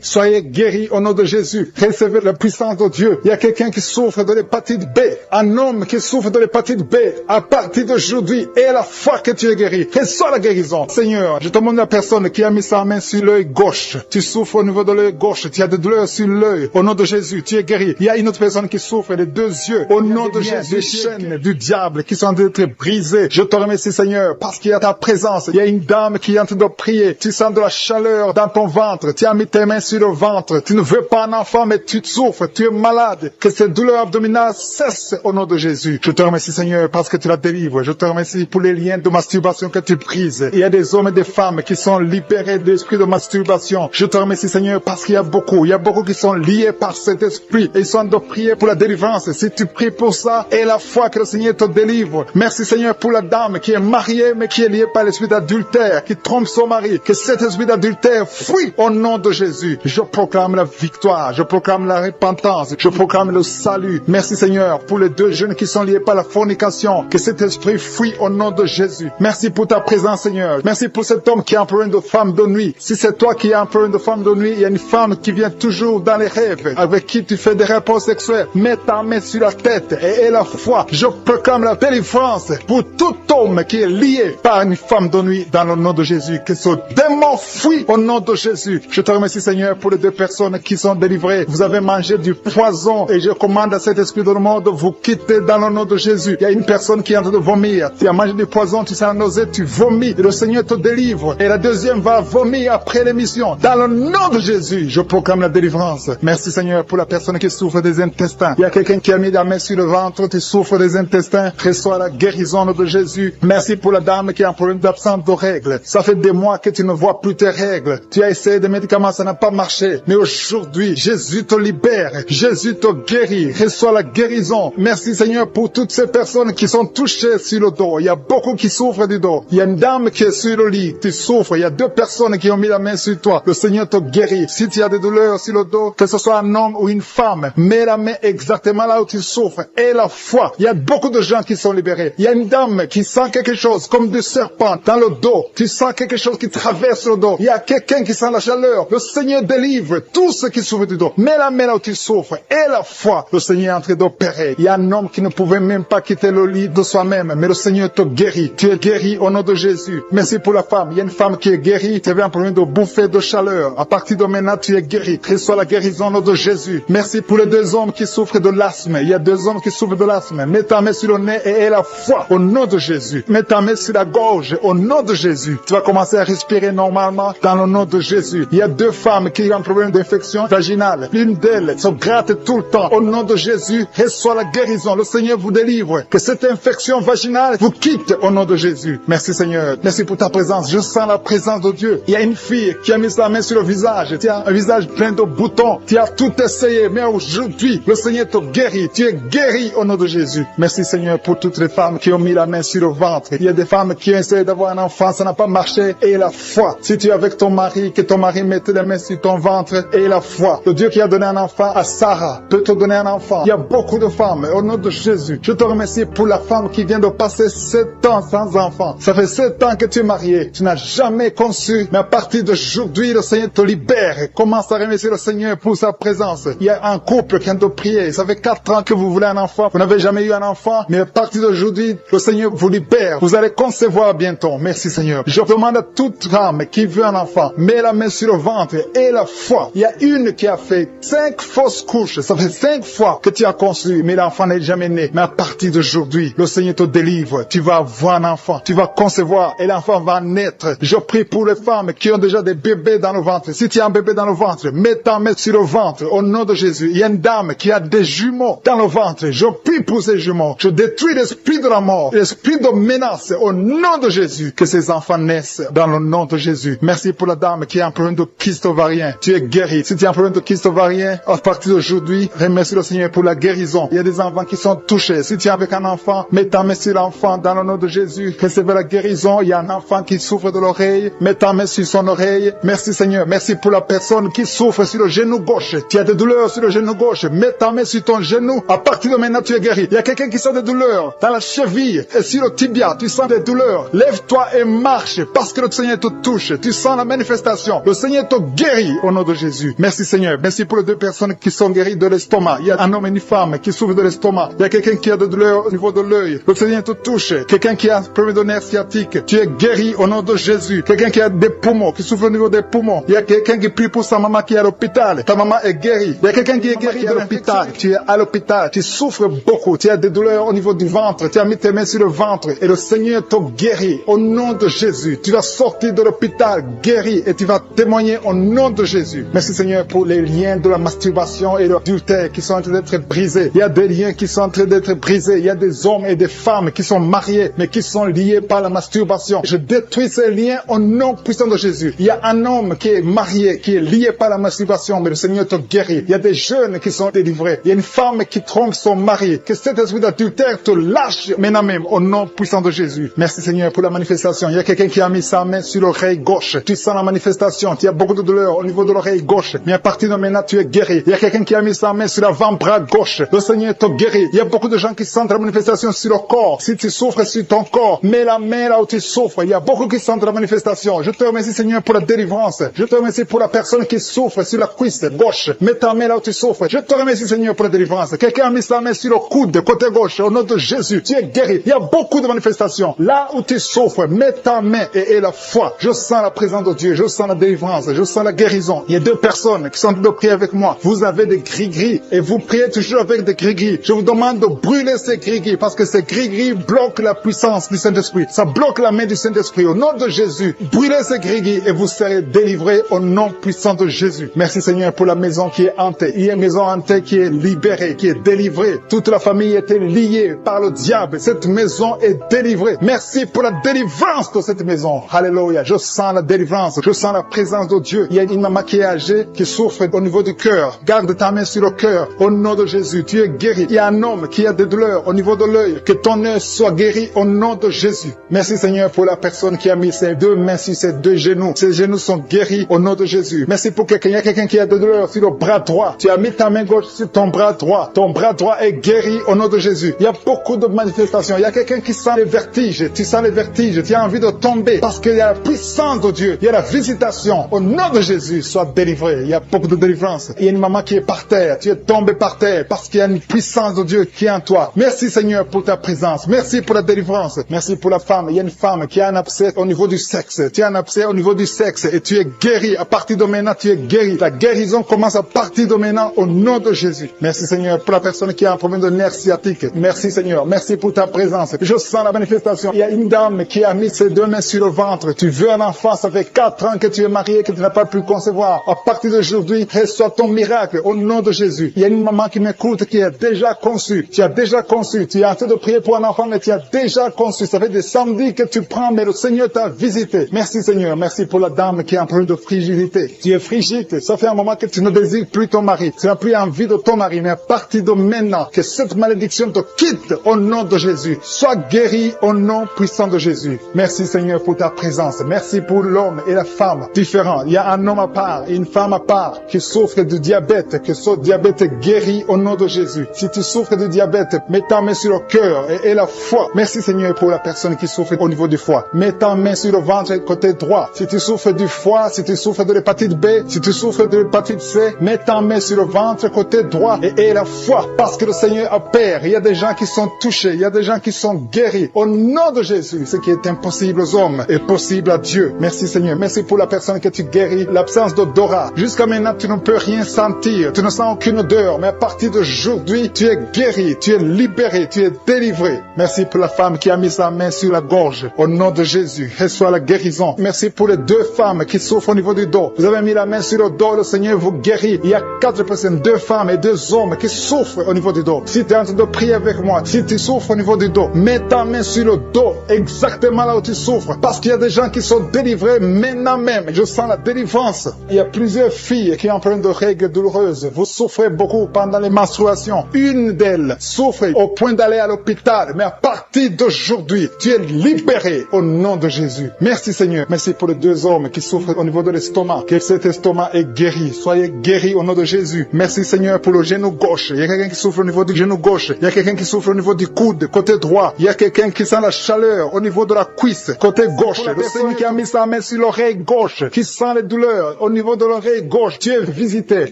Soyez guéris au nom de Jésus. Recevez la puissance de Dieu. Il y a quelqu'un qui souffre de l'hépatite B. Un homme qui souffre de l'hépatite B. À partir d'aujourd'hui, aie la foi que tu es guéri. Reçois la guérison. Seigneur, je te demande la personne qui a mis sa main sur l'œil gauche. Tu souffres au niveau de l'œil gauche. Tu as des douleurs sur l'œil. Au nom de Jésus, tu es guéri. Il y a une autre personne qui souffre des 2 yeux. Au nom de Jésus, les chaînes du diable qui sont en train d'être brisées. Je te remercie, Seigneur, parce qu'il y a ta présence. Il y a une dame qui est en train de prier. Tu sens de la chaleur dans ton ventre. Tu as mis tes mains sur le ventre. Tu ne veux pas un enfant, mais tu souffres. Tu es malade. Que ces douleurs abdominales cessent au nom de Jésus. Je te remercie, Seigneur, parce que tu la délivres. Je te remercie pour les liens de masturbation que tu brises. Il y a des hommes et des femmes qui sont libérés de l'esprit de masturbation. Je te remercie, Seigneur, parce qu'il y a beaucoup qui sont liés par cet esprit. Et ils sont de prier pour la délivrance. Si tu pries pour ça, et la foi que le Seigneur te délivre. Merci, Seigneur, pour la dame qui est mariée, mais qui est liée par l'esprit d'adultère, qui trompe son mari. Que cet esprit d'adultère fuit au nom de Jésus. Je proclame la victoire. Je proclame la repentance. Je proclame le salut. Merci, Seigneur, pour les 2 jeunes qui sont liés par la fornication. Que cet esprit fuit au nom de Jésus. Merci pour ta présence, Seigneur. Merci pour cet homme qui a un problème de femme de nuit. Si c'est toi qui as un problème de femme de nuit, il y a une femme qui vient toujours dans les rêves, avec qui tu fais des rapports sexuels. Mets ta main sur la tête et aie la foi. Je proclame la délivrance pour tout homme qui est lié par une femme de nuit dans le nom de Jésus. Que ce démon fuit au nom de Jésus. Je te remercie, Seigneur, pour les 2 personnes qui sont délivrées. Vous avez mangé du poison et je commande à cet esprit de mort de vous quitter dans le nom de Jésus. Il y a une personne qui est en train de vomir. Tu as mangé du poison, tu sens la nausée, tu vomis et le Seigneur te délivre. Et la deuxième va vomir après l'émission. Dans le nom de Jésus, je proclame la délivrance. Merci, Seigneur, pour la personne qui souffre des intestins. Il y a quelqu'un qui a mis la main sur le ventre ventre, tu souffres des intestins, reçois la guérison de Jésus. Merci pour la dame qui a un problème d'absence de règles. Ça fait des mois que tu ne vois plus tes règles. Tu as essayé des médicaments, ça n'a pas marché. Mais aujourd'hui, Jésus te libère. Jésus te guérit. Reçois la guérison. Merci Seigneur pour toutes ces personnes qui sont touchées sur le dos. Il y a beaucoup qui souffrent du dos. Il y a une dame qui est sur le lit. Tu souffres. Il y a 2 personnes qui ont mis la main sur toi. Le Seigneur te guérit. Si tu as des douleurs sur le dos, que ce soit un homme ou une femme, mets la main exactement là où tu souffres. Et la foi. Il y a beaucoup de gens qui sont libérés. Il y a une dame qui sent quelque chose comme du serpent dans le dos. Tu sens quelque chose qui traverse le dos. Il y a quelqu'un qui sent la chaleur. Le Seigneur délivre tous ceux qui souffrent du dos. Mets la main là où tu souffres. Et la foi. Le Seigneur est en train d'opérer. Il y a un homme qui ne pouvait même pas quitter le lit de soi-même. Mais le Seigneur te guérit. Tu es guéri au nom de Jésus. Merci pour la femme. Il y a une femme qui est guérie. Tu avais un problème de bouffée de chaleur. À partir de maintenant, tu es guéri. Reçois la guérison au nom de Jésus. Merci pour les 2 hommes qui souffrent de l'asthme. Il y a 2 hommes qui souffrent de l'asthme. Mets ta main sur le nez et aie la foi au nom de Jésus. Mets ta main sur la gorge au nom de Jésus. Tu vas commencer à respirer normalement dans le nom de Jésus. Il y a 2 femmes qui ont un problème d'infection vaginale. L'une d'elles se gratte tout le temps. Au nom de Jésus, reçois la guérison. Le Seigneur vous délivre. Que cette infection vaginale vous quitte au nom de Jésus. Merci Seigneur. Merci pour ta présence. Je sens la présence de Dieu. Il y a une fille qui a mis sa main sur le visage. Tu as un visage plein de boutons. Tu as tout essayé. Mais aujourd'hui, le Seigneur te guérit. Tu es guéri au nom de Jésus. Merci Seigneur pour toutes les femmes qui ont mis la main sur le ventre. Il y a des femmes qui ont essayé d'avoir un enfant. Ça n'a pas marché. Et la foi. Si tu es avec ton mari, que ton mari mette les mains sur ton ventre. Et la foi. Le Dieu qui a donné un enfant à Sarah peut te donner un enfant. Il y a beaucoup de femmes. Au nom de Jésus. Je te remercie pour la femme qui vient de passer 7 ans sans enfant. Ça fait 7 ans que tu es marié. Tu n'as jamais conçu. Mais à partir d'aujourd'hui, le Seigneur te libère. Commence à remercier le Seigneur pour sa présence. Il y a un couple qui vient de prier. Ça fait 4 ans que vous voulez un enfant. Vous n'avez jamais eu un enfant. Mais à partir d'aujourd'hui, le Seigneur vous libère. Vous allez concevoir bientôt. Merci Seigneur. Je demande à toute femme qui veut un enfant, mets la main sur le ventre et la foi. Il y a une qui a fait 5 fausses couches. Ça fait 5 fois que tu as conçu, mais l'enfant n'est jamais né. Mais à partir d'aujourd'hui, le Seigneur te délivre. Tu vas avoir un enfant. Tu vas concevoir et l'enfant va naître. Je prie pour les femmes qui ont déjà des bébés dans le ventre. Si tu as un bébé dans le ventre, mets ta main sur le ventre au nom de Jésus. Il y a une dame qui a des jumeaux dans le ventre. Je prie pour ces jumeaux. Je détruis l'esprit de la mort, l'esprit de menace au nom de Jésus. Que ces enfants naissent dans le nom de Jésus. Merci pour la dame qui a un problème de kyste ovarien. Tu es guéri. Si tu as un problème de kyste ovarien, à partir d'aujourd'hui, remercie le Seigneur pour la guérison. Il y a des enfants qui sont touchés. Si tu es avec un enfant, mets ta main sur l'enfant dans le nom de Jésus. Recevez la guérison. Il y a un enfant qui souffre de l'oreille. Mets ta main sur son oreille. Merci Seigneur. Merci pour la personne qui souffre sur le genou gauche. Tu as des douleurs sur le genou gauche. Mets ta main sur ton genou. À partir de maintenant, tu es guéri. Il y a quelqu'un qui sent des douleurs dans la cheville et sur le tibia. Tu sens des douleurs. Lève-toi et marche parce que le Seigneur te touche. Tu sens la manifestation. Le Seigneur te guérit au nom de Jésus. Merci Seigneur. Merci pour les 2 personnes qui sont guéries de l'estomac. Il y a un homme et une femme qui souffrent de l'estomac. Il y a quelqu'un qui a des douleurs au niveau de l'œil. Le Seigneur te touche. Quelqu'un qui a un problème de nerf sciatique. Tu es guéri au nom de Jésus. Quelqu'un qui a des poumons, qui souffre au niveau des poumons. Il y a quelqu'un qui prie pour sa maman qui est à l'hôpital. Ta maman est guérie. Il y a quelqu'un qui est guéri à l'hôpital. Tu es à l'hôpital. Tu souffres beaucoup. Tu as des douleurs au niveau du ventre. Tu as mis tes mains sur le ventre. Et le Seigneur te guérit au nom de Jésus. Tu vas sortir de l'hôpital guéri et tu vas témoigner au nom de Jésus. Merci Seigneur pour les liens de la masturbation et de l'adultère qui sont en train d'être brisés. Il y a des liens qui sont en train d'être brisés. Il y a des hommes et des femmes qui sont mariés mais qui sont liés par la masturbation. Je détruis ces liens au nom puissant de Jésus. Il y a un homme qui est marié, qui est lié par la masturbation, mais le Seigneur te guérit. Il y a des jeunes qui sont délivrés. Il y a une femme qui trompe son mari. Que cet esprit d'adultère te lâche maintenant même au nom puissant de Jésus. Merci Seigneur pour la manifestation. Il y a quelqu'un qui a mis sa main sur l'oreille gauche. Tu sens la manifestation. Tu as beaucoup de douleur au niveau de l'oreille gauche. Mais à partir de maintenant, tu es guéri. Il y a quelqu'un qui a mis sa main sur l'avant-bras gauche. Le Seigneur te guérit. Il y a beaucoup de gens qui sentent la manifestation sur le corps. Si tu souffres sur ton corps, mets la main là où tu souffres. Il y a beaucoup qui sentent la manifestation. Je te remercie Seigneur pour la délivrance. Je te remercie pour la personne qui souffre sur la cuisse gauche. Mets ta main là où tu souffres. Je te remercie Seigneur pour la délivrance. Quelqu'un a mis sa main sur le coude côté gauche. Au nom de Jésus, tu es guéri. Il y a beaucoup de manifestations. Là où tu souffres, mets ta main et aie la foi. Je sens la présence de Dieu. Je sens la délivrance. Je sens la guérison. Il y a 2 personnes qui sont en train de prier avec moi. Vous avez des gris-gris et vous priez toujours avec des gris-gris. Je vous demande de brûler ces gris-gris parce que ces gris-gris bloquent la puissance du Saint-Esprit. Ça bloque la main du Saint-Esprit. Au nom de Jésus, brûlez ces gris-gris et vous serez délivrés au nom puissant de Jésus. Merci Seigneur pour la maison qui est hantée. Il y a une maison hantée qui est libérée, qui est délivrée. Tout toute la famille était liée par le diable. Cette maison est délivrée. Merci pour la délivrance de cette maison. Alléluia. Je sens la délivrance. Je sens la présence de Dieu. Il y a une maman qui est âgée, qui souffre au niveau du cœur. Garde ta main sur le cœur. Au nom de Jésus, tu es guéri. Il y a un homme qui a des douleurs au niveau de l'œil. Que ton œil soit guéri au nom de Jésus. Merci Seigneur pour la personne qui a mis ses deux mains sur ses deux genoux. Ses genoux sont guéris au nom de Jésus. Merci pour quelqu'un. Il y a quelqu'un qui a des douleurs sur le bras droit. Tu as mis ta main gauche sur ton bras droit. Ton bras droit est guéri au nom de Jésus. Il y a beaucoup de manifestations. Il y a quelqu'un qui sent les vertiges. Tu sens les vertiges. Tu as envie de tomber parce qu'il y a la puissance de Dieu. Il y a la visitation. Au nom de Jésus, sois délivré. Il y a beaucoup de délivrance. Il y a une maman qui est par terre. Tu es tombé par terre parce qu'il y a une puissance de Dieu qui est en toi. Merci Seigneur pour ta présence. Merci pour la délivrance. Merci pour la femme. Il y a une femme qui a un abcès au niveau du sexe. Tu as un abcès au niveau du sexe et tu es guéri. À partir de maintenant, tu es guéri. La guérison commence à partir de maintenant au nom de Jésus. Merci Seigneur pour la personne qui a un problème de nerf sciatique. Merci Seigneur. Merci pour ta présence. Je sens la manifestation. Il y a une dame qui a mis ses deux mains sur le ventre. Tu veux un enfant. Ça fait 4 ans que tu es marié, que tu n'as pas pu concevoir. À partir d'aujourd'hui, reçois ton miracle au nom de Jésus. Il y a une maman qui m'écoute qui a déjà conçu. Tu as déjà conçu. Tu es en train de prier pour un enfant, mais tu as déjà conçu. Ça fait des samedis que tu prends, mais le Seigneur t'a visité. Merci Seigneur. Merci pour la dame qui a un problème de frigidité. Tu es frigide. Ça fait un moment que tu ne désires plus ton mari. Tu n'as plus envie de ton mari, mais à partir de maintenant, que cette malédiction te quitte au nom de Jésus. Sois guéri au nom puissant de Jésus. Merci Seigneur pour ta présence. Merci pour l'homme et la femme différents. Il y a un homme à part et une femme à part qui souffre de diabète, que ce diabète est guéri au nom de Jésus. Si tu souffres de diabète, mets ta main sur le cœur et la foi. Merci Seigneur pour la personne qui souffre au niveau du foie. Mets ta main sur le ventre côté droit. Si tu souffres du foie, si tu souffres de l'hépatite B, si tu souffres de l'hépatite C, mets ta main sur le ventre côté droit et la foi. Parce que le Seigneur opère. Il y a des gens qui sont touchés. Il y a des gens qui sont guéris. Au nom de Jésus, ce qui est impossible aux hommes est possible à Dieu. Merci Seigneur. Merci pour la personne que tu guéris. L'absence d'odorat. Jusqu'à maintenant, tu ne peux rien sentir. Tu ne sens aucune odeur. Mais à partir d'aujourd'hui, tu es guéri. Tu es libéré. Tu es délivré. Merci pour la femme qui a mis sa main sur la gorge. Au nom de Jésus, reçois la guérison. Merci pour les 2 femmes qui souffrent au niveau du dos. Vous avez mis la main sur le dos. Le Seigneur vous guérit. Il y a 4 personnes, 2 femmes et 2 hommes qui souffrent au niveau du dos. Si tu es en train de prier avec moi, si tu souffres au niveau du dos, mets ta main sur le dos, exactement là où tu souffres. Parce qu'il y a des gens qui sont délivrés maintenant même. Je sens la délivrance. Il y a plusieurs filles qui ont un problème de règles douloureuses. Vous souffrez beaucoup pendant les menstruations. Une d'elles souffre au point d'aller à l'hôpital. Mais à partir d'aujourd'hui, tu es libéré au nom de Jésus. Merci Seigneur. Merci pour les 2 hommes qui souffrent au niveau de l'estomac. Que cet estomac est guéri. Soyez guéris au nom de Jésus. Merci Seigneur pour le genou gauche. Il y a quelqu'un qui souffre au niveau du genou gauche. Il y a quelqu'un qui souffre au niveau du coude, côté droit. Il y a quelqu'un qui sent la chaleur au niveau de la cuisse, côté gauche. Le Seigneur qui a mis sa main sur l'oreille gauche, qui sent les douleurs au niveau de l'oreille gauche. Tu es visité,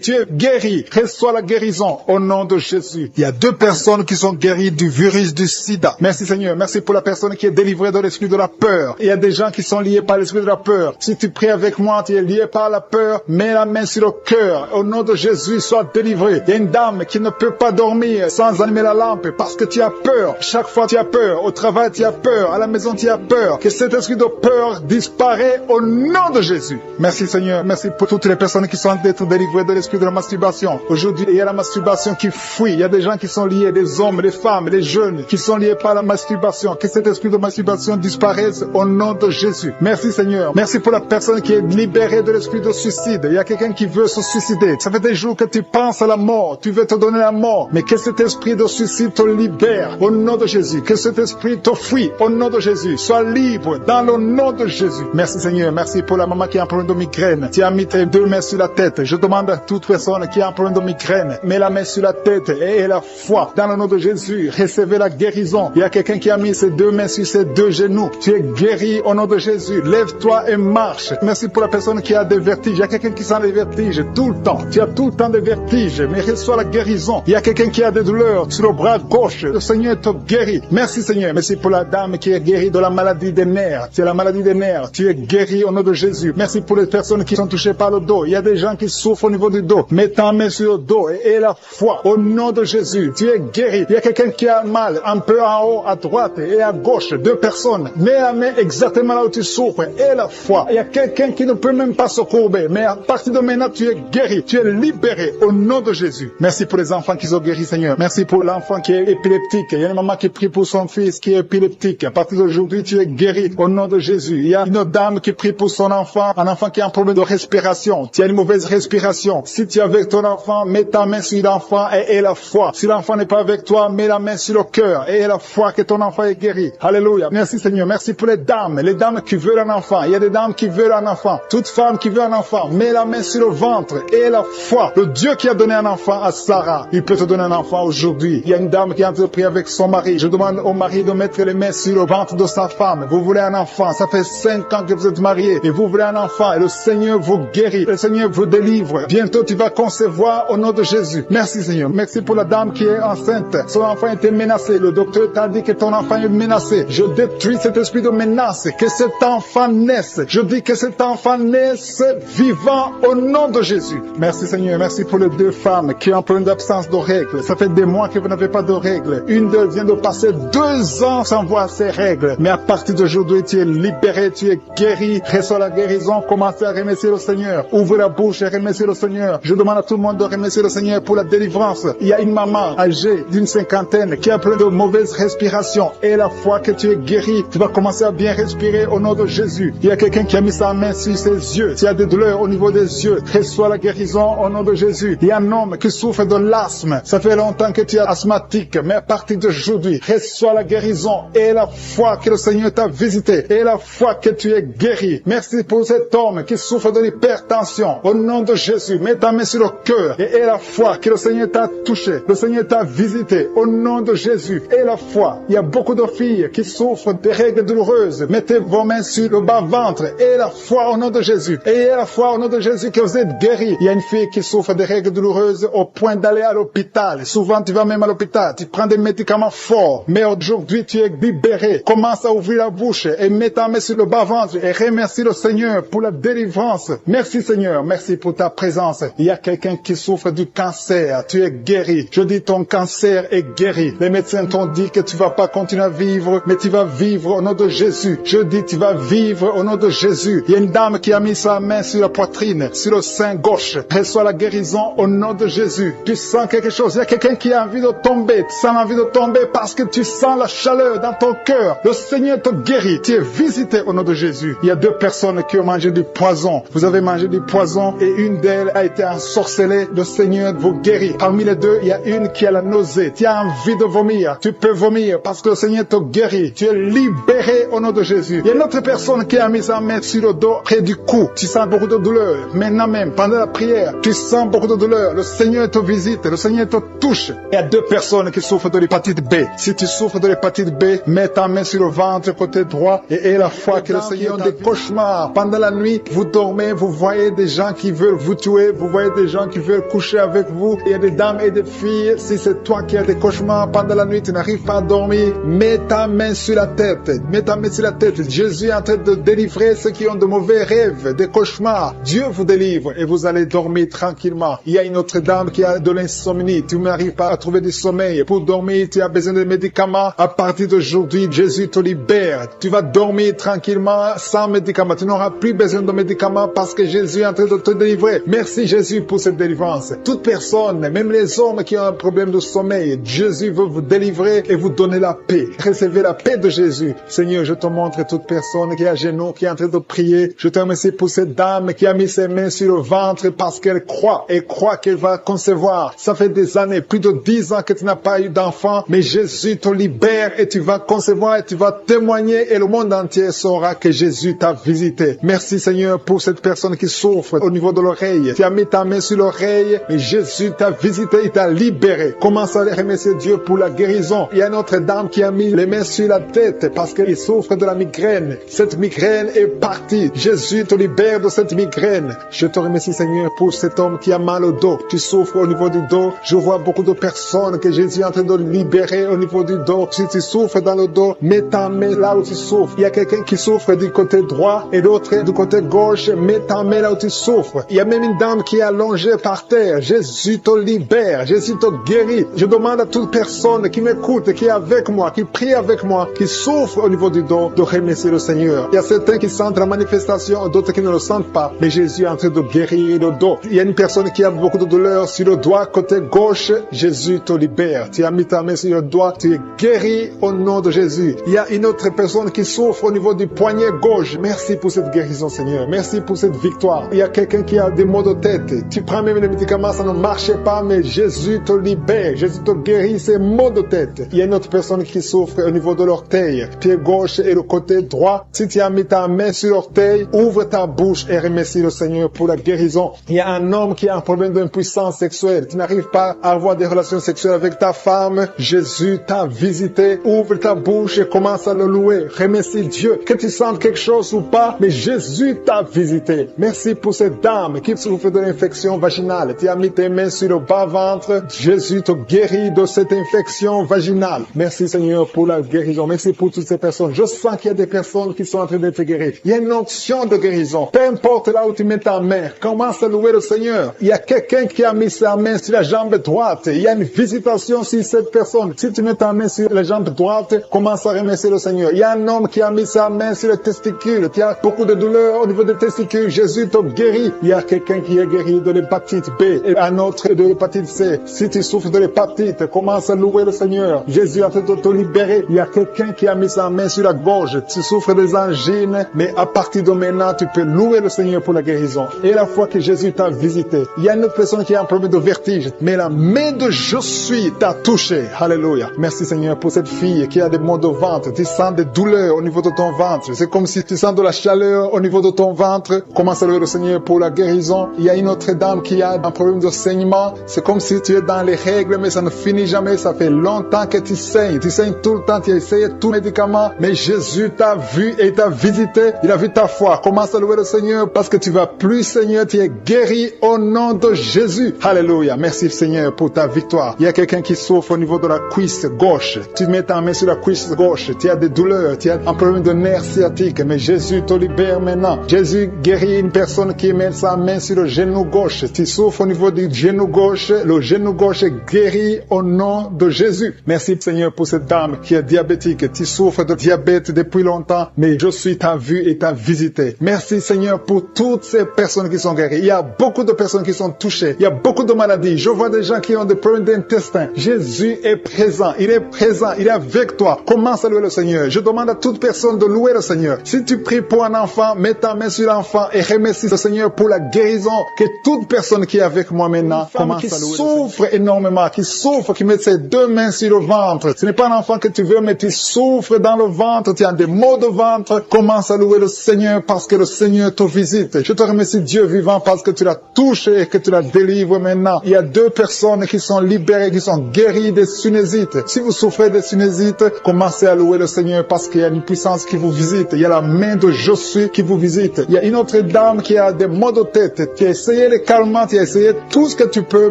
tu es guéri. Reçois la guérison au nom de Jésus. Il y a 2 personnes qui sont guéries du virus du sida. Merci Seigneur. Merci pour la personne qui est délivrée de l'esprit de la peur. Il y a des gens qui sont liés par l'esprit de la peur. Si tu pries avec moi, tu es lié par la peur. Mets la main sur le cœur. Au nom de Jésus, sois délivré. Il y a une dame qui ne peut pas dormir sans allumer la lampe parce que tu as peur. Chaque fois tu as peur. Au travail tu as peur. À la maison tu as peur. Que cet esprit de peur disparaît au nom de Jésus. Merci Seigneur. Merci pour toutes les personnes qui sont en train d'être délivrées de l'esprit de la masturbation. Aujourd'hui, il y a la masturbation qui fuit. Il y a des gens qui sont liés, des hommes, des femmes, des jeunes qui sont liés par la masturbation. Que cet esprit de masturbation disparaisse au nom de Jésus. Merci Seigneur. Merci pour la personne qui est libérée de l'esprit de suicide. Il y a quelqu'un qui veut se suicider. Ça fait des jours que tu penses à la mort. Tu veux te donner la mort. Mais que cet esprit de suicide te libère au nom de Jésus. Que cet esprit te fuit au nom de Jésus. Sois libre dans le nom de Jésus. Merci Seigneur. Merci pour la maman qui a un problème de migraine. Tu as mis tes 2 mains sur la tête. Je demande à toute personne qui a un problème de migraine, mets la main sur la tête et la foi. Dans le nom de Jésus, recevez la guérison. Il y a quelqu'un qui a mis ses 2 mains sur ses 2 genoux. Tu es guéri au nom de Jésus. Lève-toi et marche. Merci pour la personne qui a des vertiges. Il y a quelqu'un qui sent les vertiges tout le temps. Tu as tout le temps des vertiges, mais reçois la guérison. Il y a quelqu'un qui a des douleurs sur le bras gauche. Le Seigneur te guérit. Merci Seigneur. Merci pour la dame qui est guérie de la maladie des nerfs. C'est la maladie des nerfs. Tu es guéri au nom de Jésus. Merci pour les personnes qui sont touchées par le dos. Il y a des gens qui souffrent au niveau du dos. Mets ta main sur le dos et la foi. Au nom de Jésus, tu es guéri. Il y a quelqu'un qui a mal un peu en haut, à droite et à gauche. 2 personnes. Mets la main exactement là où tu souffres et la foi. Il y a quelqu'un qui ne peut même pas se courber. Mais à partir de maintenant, tu es guéri. Tu es libéré au nom de Jésus. Merci pour les enfants qui sont guéris, Seigneur. Seigneur. Merci pour l'enfant qui est épileptique. Il y a une maman qui prie pour son fils qui est épileptique. À partir d'aujourd'hui, tu es guéri au nom de Jésus. Il y a une autre dame qui prie pour son enfant, un enfant qui a un problème de respiration. Tu as une mauvaise respiration. Si tu es avec ton enfant, mets ta main sur l'enfant et aie la foi. Si l'enfant n'est pas avec toi, mets la main sur le cœur et aie la foi que ton enfant est guéri. Alléluia. Merci Seigneur. Merci pour les dames qui veulent un enfant. Il y a des dames qui veulent un enfant. Toute femme qui veut un enfant, mets la main sur le ventre et aie la foi. Le Dieu qui a donné un enfant à Sarah, il peut te donner un enfant aujourd'hui. Il y a une dame qui a entrepris avec son mari. Je demande au mari de mettre les mains sur le ventre de sa femme. Vous voulez un enfant. Ça fait 5 ans que vous êtes mariés et vous voulez un enfant et le Seigneur vous guérit. Le Seigneur vous délivre. Bientôt tu vas concevoir au nom de Jésus. Merci Seigneur. Merci pour la dame qui est enceinte. Son enfant était menacé. Le docteur t'a dit que ton enfant est menacé. Je détruis cet esprit de menace. Que cet enfant naisse. Je dis que cet enfant naisse vivant au nom de Jésus. Merci Seigneur. Merci pour les 2 femmes qui ont un problème d'absence de règles. Ça fait des mois que vous n'avez pas de règles. Une d'elles vient de passer 2 ans sans voir ses règles. Mais à partir d'aujourd'hui, tu es libéré, tu es guéri. Reçois la guérison. Commencez à remercier le Seigneur. Ouvre la bouche et remercier le Seigneur. Je demande à tout le monde de remercier le Seigneur pour la délivrance. Il y a une maman âgée d'une 50aine qui a plein de mauvaise respiration. Et la fois que tu es guéri, tu vas commencer à bien respirer au nom de Jésus. Il y a quelqu'un qui a mis sa main sur ses yeux. Tu as des douleurs au niveau des yeux. Reçois la guérison au nom de Jésus. Il y a un homme qui souffre de l'asthme. Ça fait longtemps que tu es asthmatique, mais à partir d'aujourd'hui, reçois la guérison et la foi que le Seigneur t'a visité et la foi que tu es guéri. Merci pour cet homme qui souffre de l'hypertension. Au nom de Jésus, mets ta main sur le cœur et aie la foi que le Seigneur t'a touché. Le Seigneur t'a visité. Au nom de Jésus, aie la foi. Il y a beaucoup de filles qui souffrent des règles douloureuses. Mettez vos mains sur le bas-ventre et la foi au nom de Jésus. Et aie la foi au nom de Jésus que vous êtes guéris. Il y a une fille qui souffre des règles douloureuses au point d'aller à l'hôpital. Souvent, tu vas même à l'hôpital. Tu prends des médicaments forts. Mais aujourd'hui, tu es libéré. Commence à ouvrir la bouche et mets ta main sur le bas-ventre et remercie le Seigneur pour la délivrance. Merci Seigneur. Merci pour ta présence. Il y a quelqu'un qui souffre du cancer. Tu es guéri. Je dis ton cancer est guéri. Les médecins t'ont dit que tu vas pas continuer à vivre, mais tu vas vivre au nom de Jésus. Je dis tu vas vivre au nom de Jésus. Il y a une dame qui a mis sa main sur la poitrine, sur le sein gauche. Reçois la guérison au nom de Jésus. Tu sens quelque chose. Il y a quelqu'un qui a envie de tomber. Tu sens envie de tomber parce que tu sens la chaleur dans ton cœur. Le Seigneur te guérit. Tu es visité au nom de Jésus. Il y a 2 personnes qui ont mangé du poison. Vous avez mangé du poison et une d'elles a été ensorcelée. Le Seigneur vous guérit. Parmi les 2, il y a une qui a la nausée. Tu as envie de vomir. Tu peux vomir parce que le Seigneur te guérit. Tu es libéré au nom de Jésus. Il y a une autre personne qui a mis sa main sur le dos près du cou. Tu sens beaucoup de douleur. Maintenant même, pendant la prière, tu sens beaucoup de douleur. Le Seigneur te visite. Le Seigneur te touche. Il y a 2 personnes qui souffrent de l'hépatite B. Si tu souffres de l'hépatite B, mets ta main sur le ventre côté droit et aie la foi que le Seigneur des cauchemars. Pendant la nuit, vous dormez, vous voyez des gens qui veulent vous tuer, vous voyez des gens qui veulent coucher avec vous. Il y a des dames et des filles. Si c'est toi qui as des cauchemars pendant la nuit, tu n'arrives pas à dormir, mets ta main sur la tête. Mets ta main sur la tête. Jésus est en train de délivrer ceux qui ont de mauvais rêves, des cauchemars. Dieu vous délivre et vous allez dormir tranquillement. Il y a une autre dame qui a de l'insomnie. Tu n'arrives pas à trouver du sommeil. Pour dormir, tu as besoin de médicaments. À partir d'aujourd'hui, Jésus te libère. Tu vas dormir tranquillement sans médicaments. Tu n'auras plus besoin de médicaments parce que Jésus est en train de te délivrer. Merci Jésus pour cette délivrance. Toute personne, même les hommes qui ont un problème de sommeil, Jésus veut vous délivrer et vous donner la paix. Recevez la paix de Jésus. Seigneur, je te montre toute personne qui est à genoux, qui est en train de prier. Je te remercie pour cette dame qui a mis ses mains sur le ventre parce qu'elle croit et croit qu'elle va concevoir. Ça fait des années, plus de 10 ans que tu n'as pas eu d'enfant, mais Jésus te libère et tu vas concevoir et tu vas témoigner et le monde entier saura que Jésus t'a visité. Merci Seigneur pour cette personne qui souffre au niveau de l'oreille. Tu as mis ta main sur l'oreille et Jésus t'a visité, il t'a libéré. Commence à remercier Dieu pour la guérison. Il y a une autre dame qui a mis les mains sur la tête parce qu'elle souffre de la migraine. Cette migraine est partie. Jésus te libère de cette migraine. Je te remercie Seigneur pour cet homme qui a mal au dos. Tu souffres au niveau du dos. Je vois beaucoup de personnes que Jésus est en train de libérer au niveau du dos. Si tu souffres dans le dos, mets ta main là où tu souffres. Il y a quelqu'un qui souffre du côté droit et l'autre du côté gauche. Mets ta main là où tu souffres. Il y a même une dame qui est allongée par terre. Jésus te libère. Jésus te guérit. Je demande à toute personne qui m'écoute, qui est avec moi, qui prie avec moi, qui souffre au niveau du dos, de remercier le Seigneur. Il y a certains qui sentent la manifestation, d'autres qui ne le sentent pas. Mais Jésus est en train de guérir le dos. Il y a une personne qui a beaucoup de douleur sur le doigt côté gauche. Jésus te libère. Tu as mis ta main sur le doigt, tu es guéri au nom de Jésus. Il y a une autre personne qui souffre au niveau du poignet gauche. Merci pour cette guérison, Seigneur. Merci pour cette victoire. Il y a quelqu'un qui a des maux de tête. Tu prends même les médicaments, ça ne marche pas, mais Jésus te libère. Jésus te guérit ces maux de tête. Il y a une autre personne qui souffre au niveau de l'orteil, pied gauche et le côté droit. Si tu as mis ta main sur l'orteil, ouvre ta bouche et remercie le Seigneur pour la guérison. Il y a un homme qui a un problème d'impuissance sexuelle. Tu n'arrives pas à avoir des relations sexuelles avec ta femme. Jésus t'a visité. Ouvre ta bouche et commence à le louer. Remercie Dieu. Que tu sentes quelque chose ou pas, mais Jésus t'a visité. Merci pour cette dame qui souffre de l'infection vaginale. Tu as mis tes mains sur le bas-ventre. Jésus te guérit de cette infection vaginale. Merci Seigneur pour la guérison. Merci pour toutes ces personnes. Je sens qu'il y a des personnes qui sont en train d'être guéries. Il y a une onction de guérison. Peu importe là où tu mets ta main, commence à louer le Seigneur. Il y a quelqu'un qui a mis sa main sur la jambe droite. Il y a une visitation sur cette personne. Si tu mets ta main sur la jambe droite, commence à remercier le Seigneur. Il y a un homme qui a mis sa main sur le testicule. Tu as beaucoup de douleurs au niveau des testicules. Jésus te guérit. Il y a quelqu'un qui est guéri de l'hépatite B et un autre de l'hépatite C. Si tu souffres de l'hépatite, commence à louer le Seigneur. Jésus a fait de te libérer. Il y a quelqu'un qui a mis sa main sur la gorge. Tu souffres des angines, mais à partir de maintenant, tu peux louer le Seigneur pour la guérison. Et la fois que Jésus t'a visité, il y a une autre personne qui a un problème de vertige, mais la main de je suis t'a touché. Alléluia. Merci Seigneur pour cette fille qui a des maux de ventre. Tu sens des douleurs au niveau de ton ventre. C'est comme si tu sens de la chaleur au niveau de ton ventre. Commence à louer le Seigneur pour la guérison. Il y a une autre dame qui a un problème de saignement. C'est comme si tu es dans les règles, mais ça ne finit jamais. Ça fait longtemps que tu saignes. Tu saignes tout le temps. Tu as essayé tout médicament, mais Jésus t'a vu et t'a visité. Il a vu ta foi. Commence à louer le Seigneur parce que tu vas plus Seigneur. Tu es guéri au nom de Jésus. Alléluia. Merci Seigneur pour ta victoire. Il y a quelqu'un qui souffre au niveau de la cuisse gauche. Tu mets ta main sur la cuisse gauche. Tu as des douleurs. Tu as un problème de nerf sciatique, mais Jésus te libère maintenant. Jésus guérit une personne qui met sa main sur le genou gauche. Tu souffres au niveau du genou gauche. Le genou gauche est guéri au nom de Jésus. Merci Seigneur pour cette dame qui est diabétique. Tu souffres de diabète depuis longtemps, mais je suis ta vue et ta visité. Merci Seigneur pour toutes ces personnes qui sont guéries. Il y a beaucoup de personnes qui sont touchées. Il y a beaucoup de maladies. Je vois des gens qui ont des problèmes d'intestin. Jésus est présent. Il est présent. Il est avec toi. Commence à louer le Seigneur. Je demande à toute personne de louer le Seigneur. Si tu pries pour un enfant, mets ta main sur l'enfant et remercie le Seigneur pour la guérison. Que toute personne qui est avec moi maintenant commence à louer le Seigneur. Qui souffre énormément, qui souffre, qui met ses deux mains sur le ventre. Ce n'est pas un enfant que tu veux, mais tu souffres dans le ventre. Tu as des maux de ventre. Commence à louer le Seigneur parce que le Seigneur te visite. Je te remercie Dieu vivant parce que tu l'as touché et que tu la délivres maintenant. Il y a deux personnes qui sont libérées, qui sont guéries des sinusites. Si vous souffrez des sinusites, commencez à louer le Seigneur parce qu'il y a une puissance qui vous visite. Il y a la main de je suis qui vous visite. Il y a une autre dame qui a des maux de tête. Tu as essayé les calmants, tu as essayé tout ce que tu peux,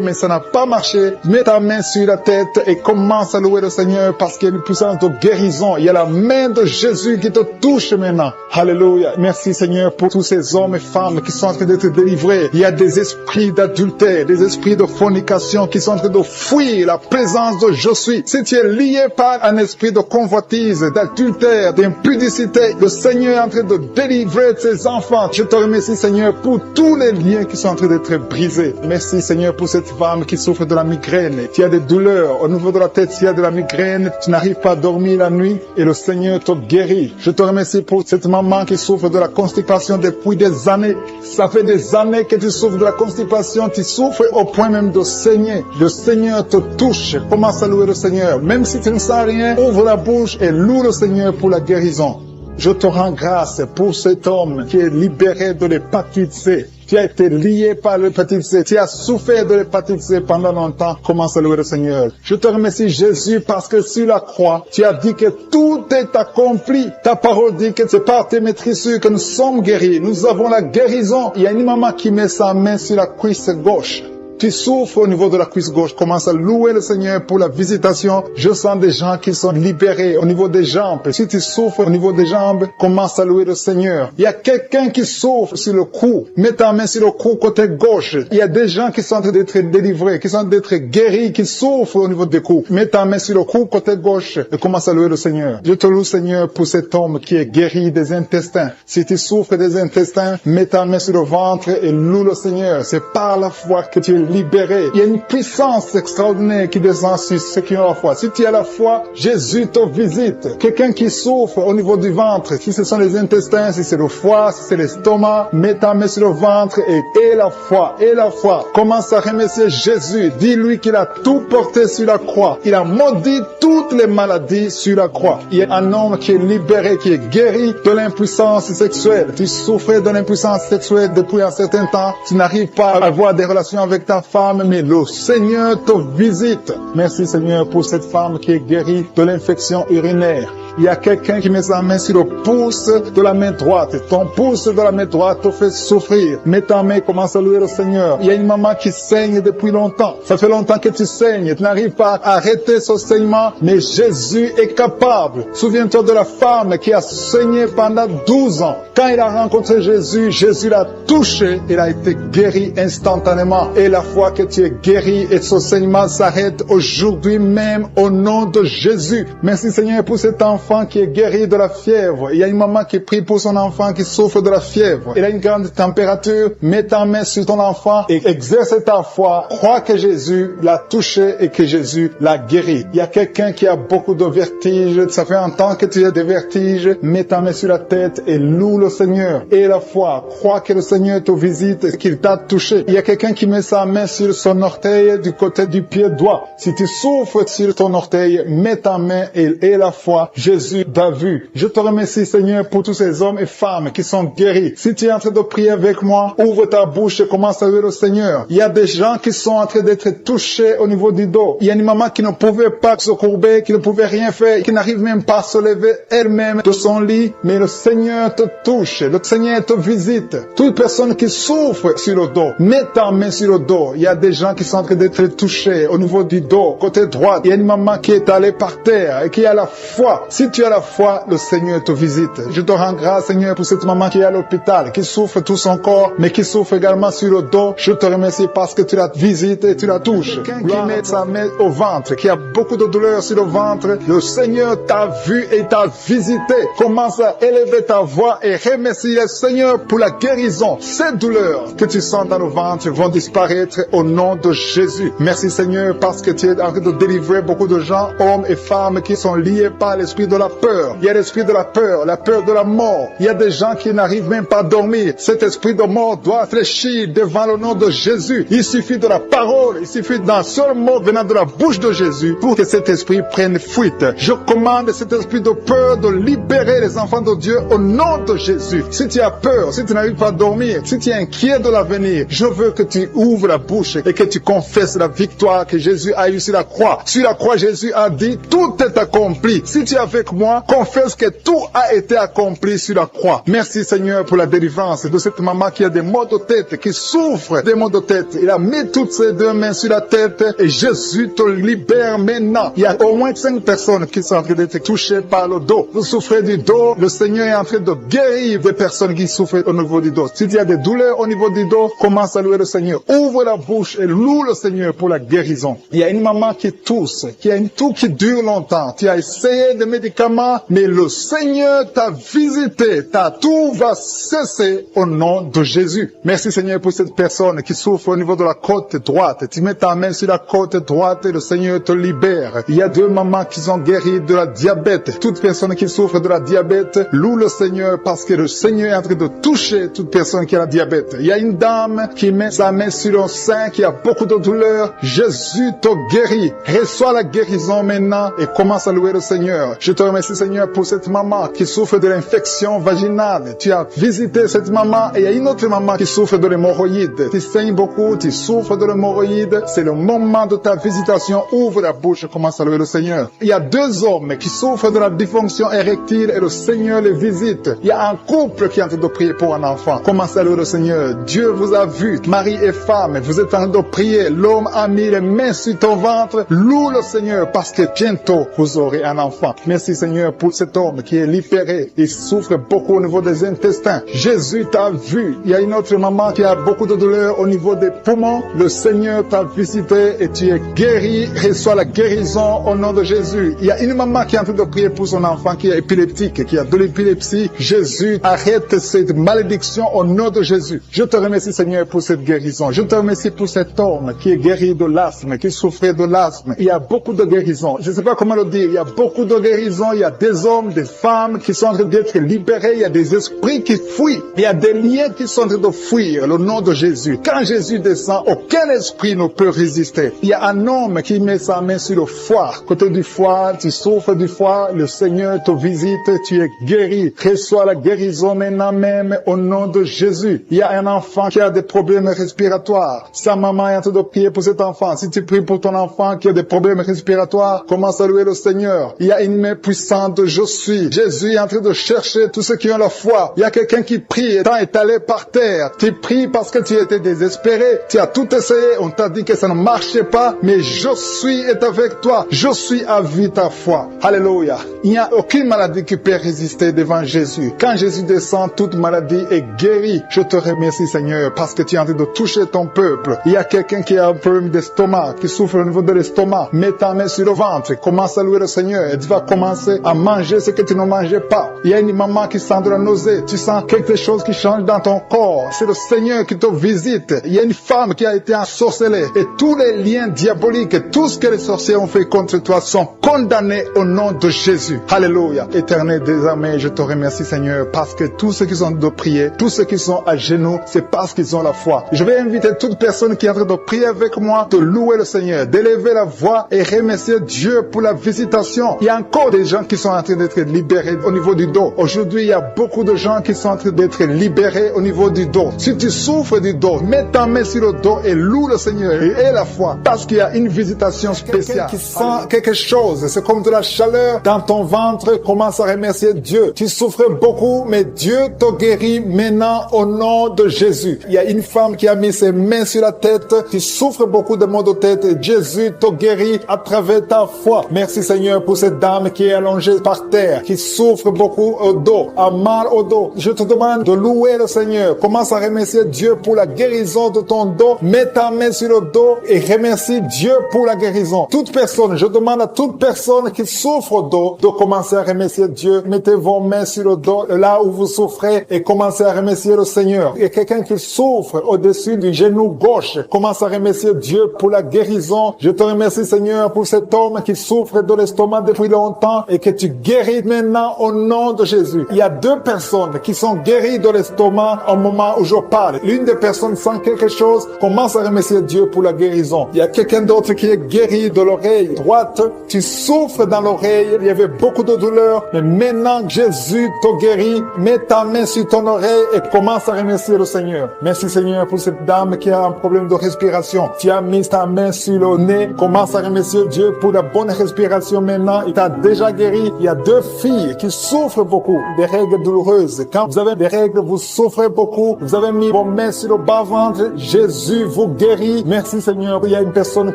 mais ça n'a pas marché. Mets ta main sur la tête et commence à louer le Seigneur parce qu'il y a une puissance de guérison. Il y a la main de Jésus qui te touche maintenant. Alléluia. Merci Seigneur pour tous ces hommes et femmes qui sont en train d'être délivrés. Il y a des esprits d'adultère, des esprits de fornication qui sont en train de fuir la présence de je suis. Si tu es lié par un esprit de convoitise, d'adultère, d'impudicité, le Seigneur est en train de délivrer ses enfants. Je te remercie Seigneur pour tous les liens qui sont en train d'être brisés. Merci Seigneur pour cette femme qui souffre de la migraine. Tu as des douleurs au niveau de la tête, tu as de la migraine, tu n'arrives pas à dormir la nuit et le Seigneur te guérit. Je te remercie pour cette maman qui souffre de la constipation depuis des années. Ça fait des années que tu souffres de la constipation, tu souffres au point même de saigner. Le Seigneur te touche. Commence à louer le Seigneur. Même si tu ne sens rien, ouvre la bouche et loue le Seigneur pour la guérison. Je te rends grâce pour cet homme qui est libéré de l'hépatite C. Tu as été lié par l'hépatite C. Tu as souffert de l'hépatite C pendant longtemps. Commence à louer le Seigneur. Je te remercie Jésus parce que sur la croix, tu as dit que tout est accompli. Ta parole dit que c'est par tes maîtrisures que nous sommes guéris. Nous avons la guérison. Il y a une maman qui met sa main sur la cuisse gauche. Tu souffres au niveau de la cuisse gauche, commence à louer le Seigneur pour la visitation. Je sens des gens qui sont libérés au niveau des jambes. Si tu souffres au niveau des jambes, commence à louer le Seigneur. Il y a quelqu'un qui souffre sur le cou. Mets ta main sur le cou côté gauche. Il y a des gens qui sont en train d'être délivrés, qui sont en train d'être guéris, qui souffrent au niveau des coups. Mets ta main sur le cou côté gauche et commence à louer le Seigneur. Je te loue Seigneur pour cet homme qui est guéri des intestins. Si tu souffres des intestins, mets ta main sur le ventre et loue le Seigneur. C'est par la foi que tu es libéré. Il y a une puissance extraordinaire qui descend sur ceux qui ont la foi. Si tu as la foi, Jésus te visite. Quelqu'un qui souffre au niveau du ventre, si ce sont les intestins, si c'est le foie, si c'est l'estomac, mets ta main sur le ventre et la foi, et la foi. Commence à remercier Jésus. Dis-lui qu'il a tout porté sur la croix. Il a maudit toutes les maladies sur la croix. Il y a un homme qui est libéré, qui est guéri de l'impuissance sexuelle. Tu souffrais de l'impuissance sexuelle depuis un certain temps. Tu n'arrives pas à avoir des relations avec ta femme, mais le Seigneur te visite. Merci Seigneur pour cette femme qui est guérie de l'infection urinaire. Il y a quelqu'un qui met sa main sur le pouce de la main droite. Ton pouce de la main droite te fait souffrir. Mets ta main, commence à louer le Seigneur. Il y a une maman qui saigne depuis longtemps. Ça fait longtemps que tu saignes. Tu n'arrives pas à arrêter ce saignement, mais Jésus est capable. Souviens-toi de la femme qui a saigné pendant 12 ans. Quand il a rencontré Jésus, Jésus l'a touché. Il a été guéri instantanément. Et la fois que tu es guéri et ce saignement s'arrête aujourd'hui même au nom de Jésus. Merci Seigneur pour cet enfant qui est guéri de la fièvre. Il y a une maman qui prie pour son enfant qui souffre de la fièvre. Il a une grande température. Mets ta main sur ton enfant et exerce ta foi. Crois que Jésus l'a touché et que Jésus l'a guéri. Il y a quelqu'un qui a beaucoup de vertiges. Ça fait un temps que tu as des vertiges. Mets ta main sur la tête et loue le Seigneur. Et la foi. Crois que le Seigneur te visite et qu'il t'a touché. Il y a quelqu'un qui met sa main sur son orteil du côté du pied droit. Si tu souffres sur ton orteil, mets ta main et la foi. Jésus t'a vu. Je te remercie Seigneur pour tous ces hommes et femmes qui sont guéris. Si tu es en train de prier avec moi, ouvre ta bouche et commence à louer le Seigneur. Il y a des gens qui sont en train d'être touchés au niveau du dos. Il y a une maman qui ne pouvait pas se courber, qui ne pouvait rien faire, qui n'arrive même pas à se lever elle-même de son lit. Mais le Seigneur te touche. Le Seigneur te visite. Toute personne qui souffre sur le dos, mets ta main sur le dos. Il y a des gens qui sont en train d'être touchés au niveau du dos, côté droit. Il y a une maman qui est allée par terre et qui a la foi. Si tu as la foi, le Seigneur te visite. Je te rends grâce, Seigneur, pour cette maman qui est à l'hôpital, qui souffre tout son corps, mais qui souffre également sur le dos. Je te remercie parce que tu la visites et tu la touches. Quelqu'un qui met sa main au ventre, qui a beaucoup de douleur sur le ventre, le Seigneur t'a vu et t'a visité. Commence à élever ta voix et remercie le Seigneur pour la guérison. Ces douleurs que tu sens dans le ventre vont disparaître au nom de Jésus. Merci, Seigneur, parce que tu es en train de délivrer beaucoup de gens, hommes et femmes, qui sont liés par l'esprit de la peur. Il y a l'esprit de la peur de la mort. Il y a des gens qui n'arrivent même pas à dormir. Cet esprit de mort doit fléchir devant le nom de Jésus. Il suffit de la parole, il suffit d'un seul mot venant de la bouche de Jésus pour que cet esprit prenne fuite. Je commande cet esprit de peur de libérer les enfants de Dieu au nom de Jésus. Si tu as peur, si tu n'arrives pas à dormir, si tu es inquiet de l'avenir, je veux que tu ouvres la bouche et que tu confesses la victoire que Jésus a eue sur la croix. Sur la croix, Jésus a dit, tout est accompli. Si tu es avec moi, confesse que tout a été accompli sur la croix. Merci Seigneur pour la délivrance de cette maman qui a des maux de tête, qui souffre des maux de tête. Il a mis toutes ses deux mains sur la tête et Jésus te libère maintenant. Il y a au moins 5 personnes qui sont en train d'être touchées par le dos. Vous souffrez du dos, le Seigneur est en train de guérir des personnes qui souffrent au niveau du dos. Si tu as des douleurs au niveau du dos, commence à louer le Seigneur. Ouvre la bouche et loue le Seigneur pour la guérison. Il y a une maman qui tousse, qui a une toux qui dure longtemps. Tu as essayé des médicaments, mais le Seigneur t'a visité. Ta toux va cesser au nom de Jésus. Merci Seigneur pour cette personne qui souffre au niveau de la côte droite. Tu mets ta main sur la côte droite et le Seigneur te libère. Il y a 2 mamans qui sont guéries de la diabète. Toute personne qui souffre de la diabète, loue le Seigneur parce que le Seigneur est en train de toucher toute personne qui a la diabète. Il y a une dame qui met sa main sur le sein, qui a beaucoup de douleur. Jésus te guérit. Reçois la guérison maintenant et commence à louer le Seigneur. Je te remercie Seigneur pour cette maman qui souffre de l'infection vaginale. Tu as visité cette maman et il y a une autre maman qui souffre de l'hémorroïde. Tu saignes beaucoup, tu souffres de l'hémorroïde. C'est le moment de ta visitation. Ouvre la bouche et commence à louer le Seigneur. Il y a 2 hommes qui souffrent de la dysfonction érectile et le Seigneur les visite. Il y a un couple qui est en train de prier pour un enfant. Commence à louer le Seigneur. Dieu vous a vu, mari et femme. Vous êtes en train de prier. L'homme a mis les mains sur ton ventre. Loue le Seigneur parce que bientôt vous aurez un enfant. Merci merci Seigneur pour cet homme qui est libéré. Il souffre beaucoup au niveau des intestins. Jésus t'a vu. Il y a une autre maman qui a beaucoup de douleur au niveau des poumons. Le Seigneur t'a visité et tu es guéri. Reçois la guérison au nom de Jésus. Il y a une maman qui est en train de prier pour son enfant qui est épileptique, qui a de l'épilepsie. Jésus, arrête cette malédiction au nom de Jésus. Je te remercie Seigneur pour cette guérison. Je te remercie pour cet homme qui est guéri de l'asthme, qui souffrait de l'asthme. Il y a beaucoup de guérisons. Je ne sais pas comment le dire. Il y a beaucoup de guérisons. Il y a des hommes, des femmes qui sont en train d'être libérés. Il y a des esprits qui fuient. Il y a des liens qui sont en train de fuir le nom de Jésus. Quand Jésus descend, aucun esprit ne peut résister. Il y a un homme qui met sa main sur le foie. Côté du foie, tu souffres du foie. Le Seigneur te visite. Tu es guéri. Reçois la guérison maintenant même au nom de Jésus. Il y a un enfant qui a des problèmes respiratoires. Sa maman est en train de prier pour cet enfant. Si tu pries pour ton enfant qui a des problèmes respiratoires, commence à louer le Seigneur. Il y a une main puissante, je suis. Jésus est en train de chercher tous ceux qui ont la foi. Il y a quelqu'un qui prie et t'as étalé par terre. Tu pries parce que tu étais désespéré. Tu as tout essayé. On t'a dit que ça ne marchait pas. Mais je suis est avec toi. Je suis à vie ta foi. Alléluia. Il n'y a aucune maladie qui peut résister devant Jésus. Quand Jésus descend, toute maladie est guérie. Je te remercie Seigneur parce que tu es en train de toucher ton peuple. Il y a quelqu'un qui a un problème d'estomac, qui souffre au niveau de l'estomac. Mets ta main sur le ventre. Commence à louer le Seigneur et tu vas commencer à manger ce que tu ne mangeais pas. Il y a une maman qui sent de la nausée. Tu sens quelque chose qui change dans ton corps. C'est le Seigneur qui te visite. Il y a une femme qui a été ensorcelée. Et tous les liens diaboliques, tout ce que les sorciers ont fait contre toi sont condamnés au nom de Jésus. Alléluia. Éternel désormais, je te remercie Seigneur parce que tous ceux qui sont de prier, tous ceux qui sont à genoux, c'est parce qu'ils ont la foi. Je vais inviter toute personne qui est en train de prier avec moi de louer le Seigneur, d'élever la voix et remercier Dieu pour la visitation. Il y a encore des gens qui sont en train d'être libérés au niveau du dos. Aujourd'hui, il y a beaucoup de gens qui sont en train d'être libérés au niveau du dos. Si tu souffres du dos, mets ta main sur le dos et loue le Seigneur et aie la foi parce qu'il y a une visitation spéciale. Quelqu'un qui sent quelque chose, c'est comme de la chaleur dans ton ventre, commence à remercier Dieu. Tu souffres beaucoup, mais Dieu te guérit maintenant au nom de Jésus. Il y a une femme qui a mis ses mains sur la tête. Tu souffres beaucoup de maux de tête et Jésus te guérit à travers ta foi. Merci Seigneur pour cette dame qui est allongée par terre, qui souffre beaucoup au dos, a mal au dos. Je te demande de louer le Seigneur. Commence à remercier Dieu pour la guérison de ton dos. Mets ta main sur le dos et remercie Dieu pour la guérison. Toute personne, je demande à toute personne qui souffre au dos de commencer à remercier Dieu. Mettez vos mains sur le dos, là où vous souffrez, et commencez à remercier le Seigneur. Il y a quelqu'un qui souffre au-dessus du genou gauche. Commence à remercier Dieu pour la guérison. Je te remercie Seigneur pour cet homme qui souffre de l'estomac depuis longtemps et que tu guéris maintenant au nom de Jésus. Il y a 2 personnes qui sont guéries de l'estomac au moment où je parle. L'une des personnes sent quelque chose. Commence à remercier Dieu pour la guérison. Il y a quelqu'un d'autre qui est guéri de l'oreille droite. Tu souffres dans l'oreille. Il y avait beaucoup de douleur. Mais maintenant, Jésus te guérit. Mets ta main sur ton oreille et commence à remercier le Seigneur. Merci Seigneur pour cette dame qui a un problème de respiration. Tu as mis ta main sur le nez. Commence à remercier Dieu pour la bonne respiration maintenant. Il t'a déjà guéri. Il y a 2 filles qui souffrent beaucoup des règles douloureuses. Quand vous avez des règles, vous souffrez beaucoup. Vous avez mis vos mains sur le bas-ventre. Jésus vous guérit. Merci Seigneur. Il y a une personne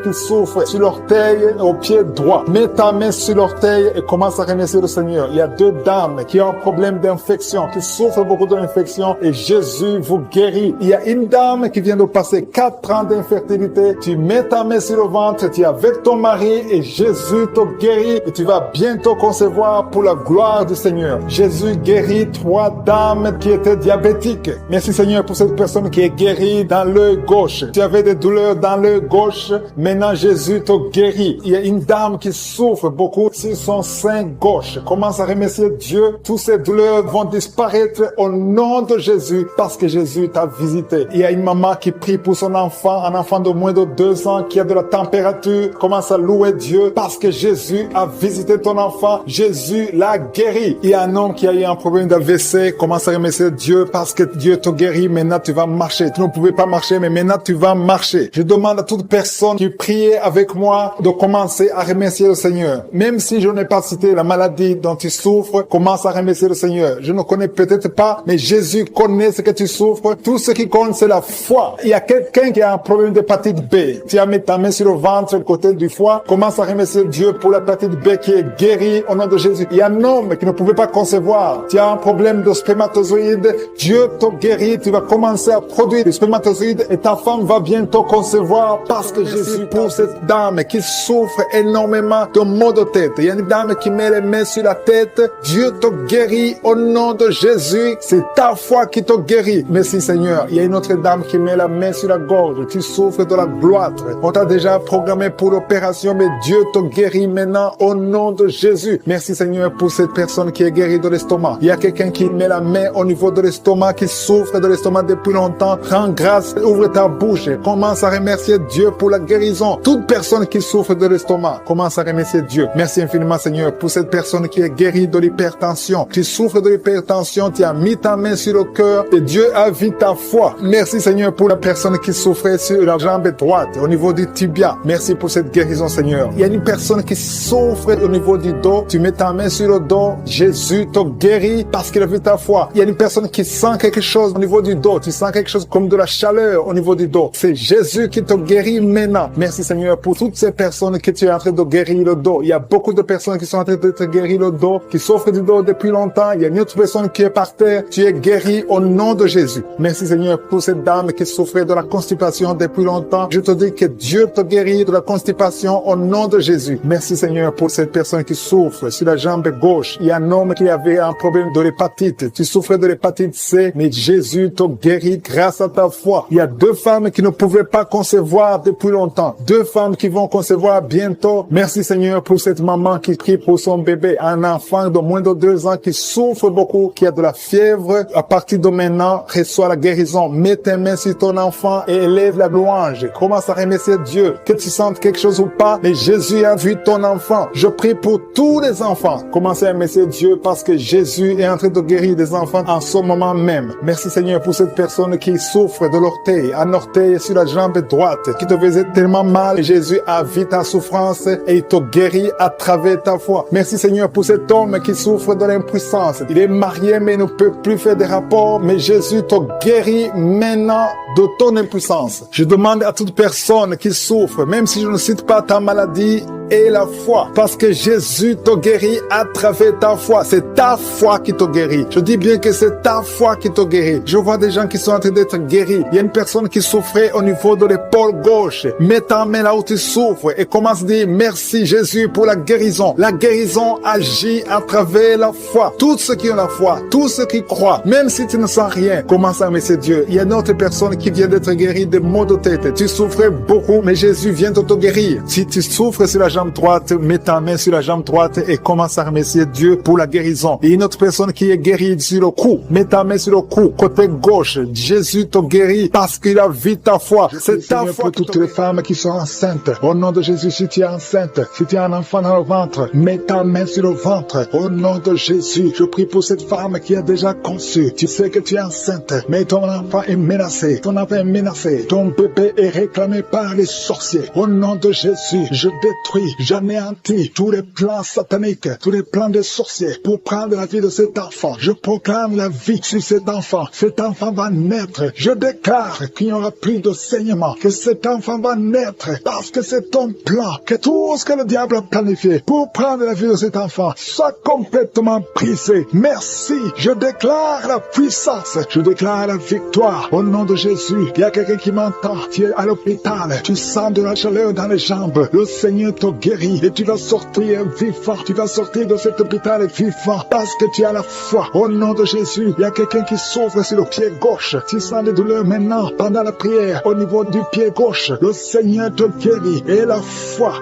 qui souffre sur l'orteil au pied droit. Mets ta main sur l'orteil et commence à remercier le Seigneur. Il y a 2 dames qui ont un problème d'infection, qui souffrent beaucoup d'infection et Jésus vous guérit. Il y a une dame qui vient de passer 4 ans d'infertilité. Tu mets ta main sur le ventre, tu es avec ton mari et Jésus te guérit et tu vas bientôt concevoir pour la gloire du Seigneur. Jésus guérit 3 dames qui étaient diabétiques. Merci Seigneur pour cette personne qui est guérie dans l'œil gauche. Tu avais des douleurs dans l'œil gauche. Maintenant Jésus te guérit. Il y a une dame qui souffre beaucoup sur son sein gauche. Commence à remercier Dieu. Toutes ces douleurs vont disparaître au nom de Jésus parce que Jésus t'a visité. Il y a une maman qui prie pour son enfant, un enfant de moins de 2 ans qui a de la température. Commence à louer Dieu parce que Jésus a visité ton enfant. Jésus l'a guéri. Il y a un homme qui a eu un problème d'AVC. Commence à remercier Dieu parce que Dieu te guérit. Maintenant tu vas marcher. Tu ne pouvais pas marcher, mais maintenant tu vas marcher. Je demande à toute personne qui prie avec moi de commencer à remercier le Seigneur. Même si je n'ai pas cité la maladie dont tu souffres, commence à remercier le Seigneur. Je ne connais peut-être pas, mais Jésus connaît ce que tu souffres. Tout ce qui compte, c'est la foi. Il y a quelqu'un qui a un problème d'hépatite B. Tu as mis ta main sur le ventre, côté du foie. Commence à remercier Dieu pour l'hépatite B qui est guérie. guérit au nom de Jésus. Il y a un homme qui ne pouvait pas concevoir. Tu as un problème de spermatozoïdes. Dieu te guérit. Tu vas commencer à produire des spermatozoïdes et ta femme va bientôt concevoir parce que Jésus, pour cette dame qui souffre énormément de maux de tête. Il y a une dame qui met les mains sur la tête. Dieu te guérit au nom de Jésus. C'est ta foi qui te guérit. Merci Seigneur. Il y a une autre dame qui met la main sur la gorge. Tu souffres de la gloître. On t'a déjà programmé pour l'opération, mais Dieu te guérit maintenant au nom de Jésus. Merci Seigneur pour cette personne qui est guérie de l'estomac. Il y a quelqu'un qui met la main au niveau de l'estomac, qui souffre de l'estomac depuis longtemps. Rends grâce, ouvre ta bouche. Commence à remercier Dieu pour la guérison. Toute personne qui souffre de l'estomac, commence à remercier Dieu. Merci infiniment Seigneur pour cette personne qui est guérie de l'hypertension. Tu souffres de l'hypertension, tu as mis ta main sur le cœur et Dieu a vu ta foi. Merci Seigneur pour la personne qui souffrait sur la jambe droite, au niveau du tibia. Merci pour cette guérison Seigneur. Il y a une personne qui souffre au niveau du dos. Tu mets ta main sur le dos. Jésus te guérit parce qu'il a vu ta foi. Il y a une personne qui sent quelque chose au niveau du dos. Tu sens quelque chose comme de la chaleur au niveau du dos. C'est Jésus qui te guérit maintenant. Merci Seigneur pour toutes ces personnes que tu es en train de guérir le dos. Il y a beaucoup de personnes qui sont en train de te guérir le dos, qui souffrent du dos depuis longtemps. Il y a une autre personne qui est par terre. Tu es guéri au nom de Jésus. Merci Seigneur pour cette dame qui souffrait de la constipation depuis longtemps. Je te dis que Dieu te guérit de la constipation au nom de Jésus. Merci Seigneur pour cette personne qui souffre sur la jambe gauche. Il y a un homme qui avait un problème de l'hépatite. Tu souffrais de l'hépatite C, mais Jésus te guérit grâce à ta foi. Il y a 2 femmes qui ne pouvaient pas concevoir depuis longtemps. 2 femmes qui vont concevoir bientôt. Merci Seigneur pour cette maman qui prie pour son bébé. Un enfant de moins de 2 ans qui souffre beaucoup, qui a de la fièvre. À partir de maintenant, reçois la guérison. Mets tes mains sur ton enfant et élève la louange. Commence à remercier Dieu. Que tu sentes quelque chose ou pas, mais Jésus a vu ton enfant. Je prie pour tous les enfants. Commencez à remercier Dieu parce que Jésus est en train de guérir des enfants en ce moment même. Merci Seigneur pour cette personne qui souffre de l'orteil, un orteil sur la jambe droite, qui te faisait tellement mal. Et Jésus a vu ta souffrance et il te guérit à travers ta foi. Merci Seigneur pour cet homme qui souffre de l'impuissance. Il est marié mais ne peut plus faire des rapports, mais Jésus te guérit maintenant de ton impuissance. Je demande à toute personne qui souffre, même si je ne cite pas ta maladie, et la foi, parce que Jésus te guérit à travers ta foi. C'est ta foi qui te guérit. Je dis bien que c'est ta foi qui te guérit. Je vois des gens qui sont en train d'être guéris. Il y a une personne qui souffrait au niveau de l'épaule gauche. Mets ta main là où tu souffres et commence à dire merci Jésus pour la guérison. La guérison agit à travers la foi. Tous ceux qui ont la foi, tous ceux qui croient, même si tu ne sens rien, commence à remercier Dieu. Il y a une autre personne qui vient d'être guérie de maux de tête. Tu souffrais beaucoup, mais Jésus vient de te guérir. Si tu souffres sur la jambe droite, mets ta main sur la jambe droite et commence à remercier Dieu pour la guérison. Et une autre personne qui est guérie sur le cou, mets ta main sur le cou, côté gauche. Jésus te guérit parce qu'il a vu ta foi. C'est ta foi. Pour toutes les femmes qui sont enceintes, au nom de Jésus, si tu es enceinte, si tu as un enfant dans le ventre, mets ta main sur le ventre. Au nom de Jésus, je prie pour cette femme qui a déjà conçu. Tu sais que tu es enceinte, mais ton enfant est menacé. Ton enfant est menacé. Ton bébé est réclamé par les sorciers. Au nom de Jésus, je détruis, j'anéantis tous les plans sataniques, tous les plans des sorciers pour prendre la vie de cet enfant. Je proclame la vie sur cet enfant. Cet enfant va naître. Je déclare qu'il n'y aura plus de saignement, que cet enfant va naître parce que c'est ton plan, que tout ce que le diable a planifié pour prendre la vie de cet enfant soit complètement brisé. Merci. Je déclare la puissance. Je déclare la victoire au nom de Jésus. Il y a quelqu'un qui m'entend. Tu es à l'hôpital. Tu sens de la chaleur dans les jambes. Le Seigneur te guérit et tu vas sortir vivant. Tu vas sortir de cet hôpital vivant parce que tu as la foi. Au nom de Jésus, il y a quelqu'un qui souffre sur le pied gauche. Tu sens des douleurs maintenant pendant la prière au niveau du pied gauche. Le Seigneur te guérit et la foi,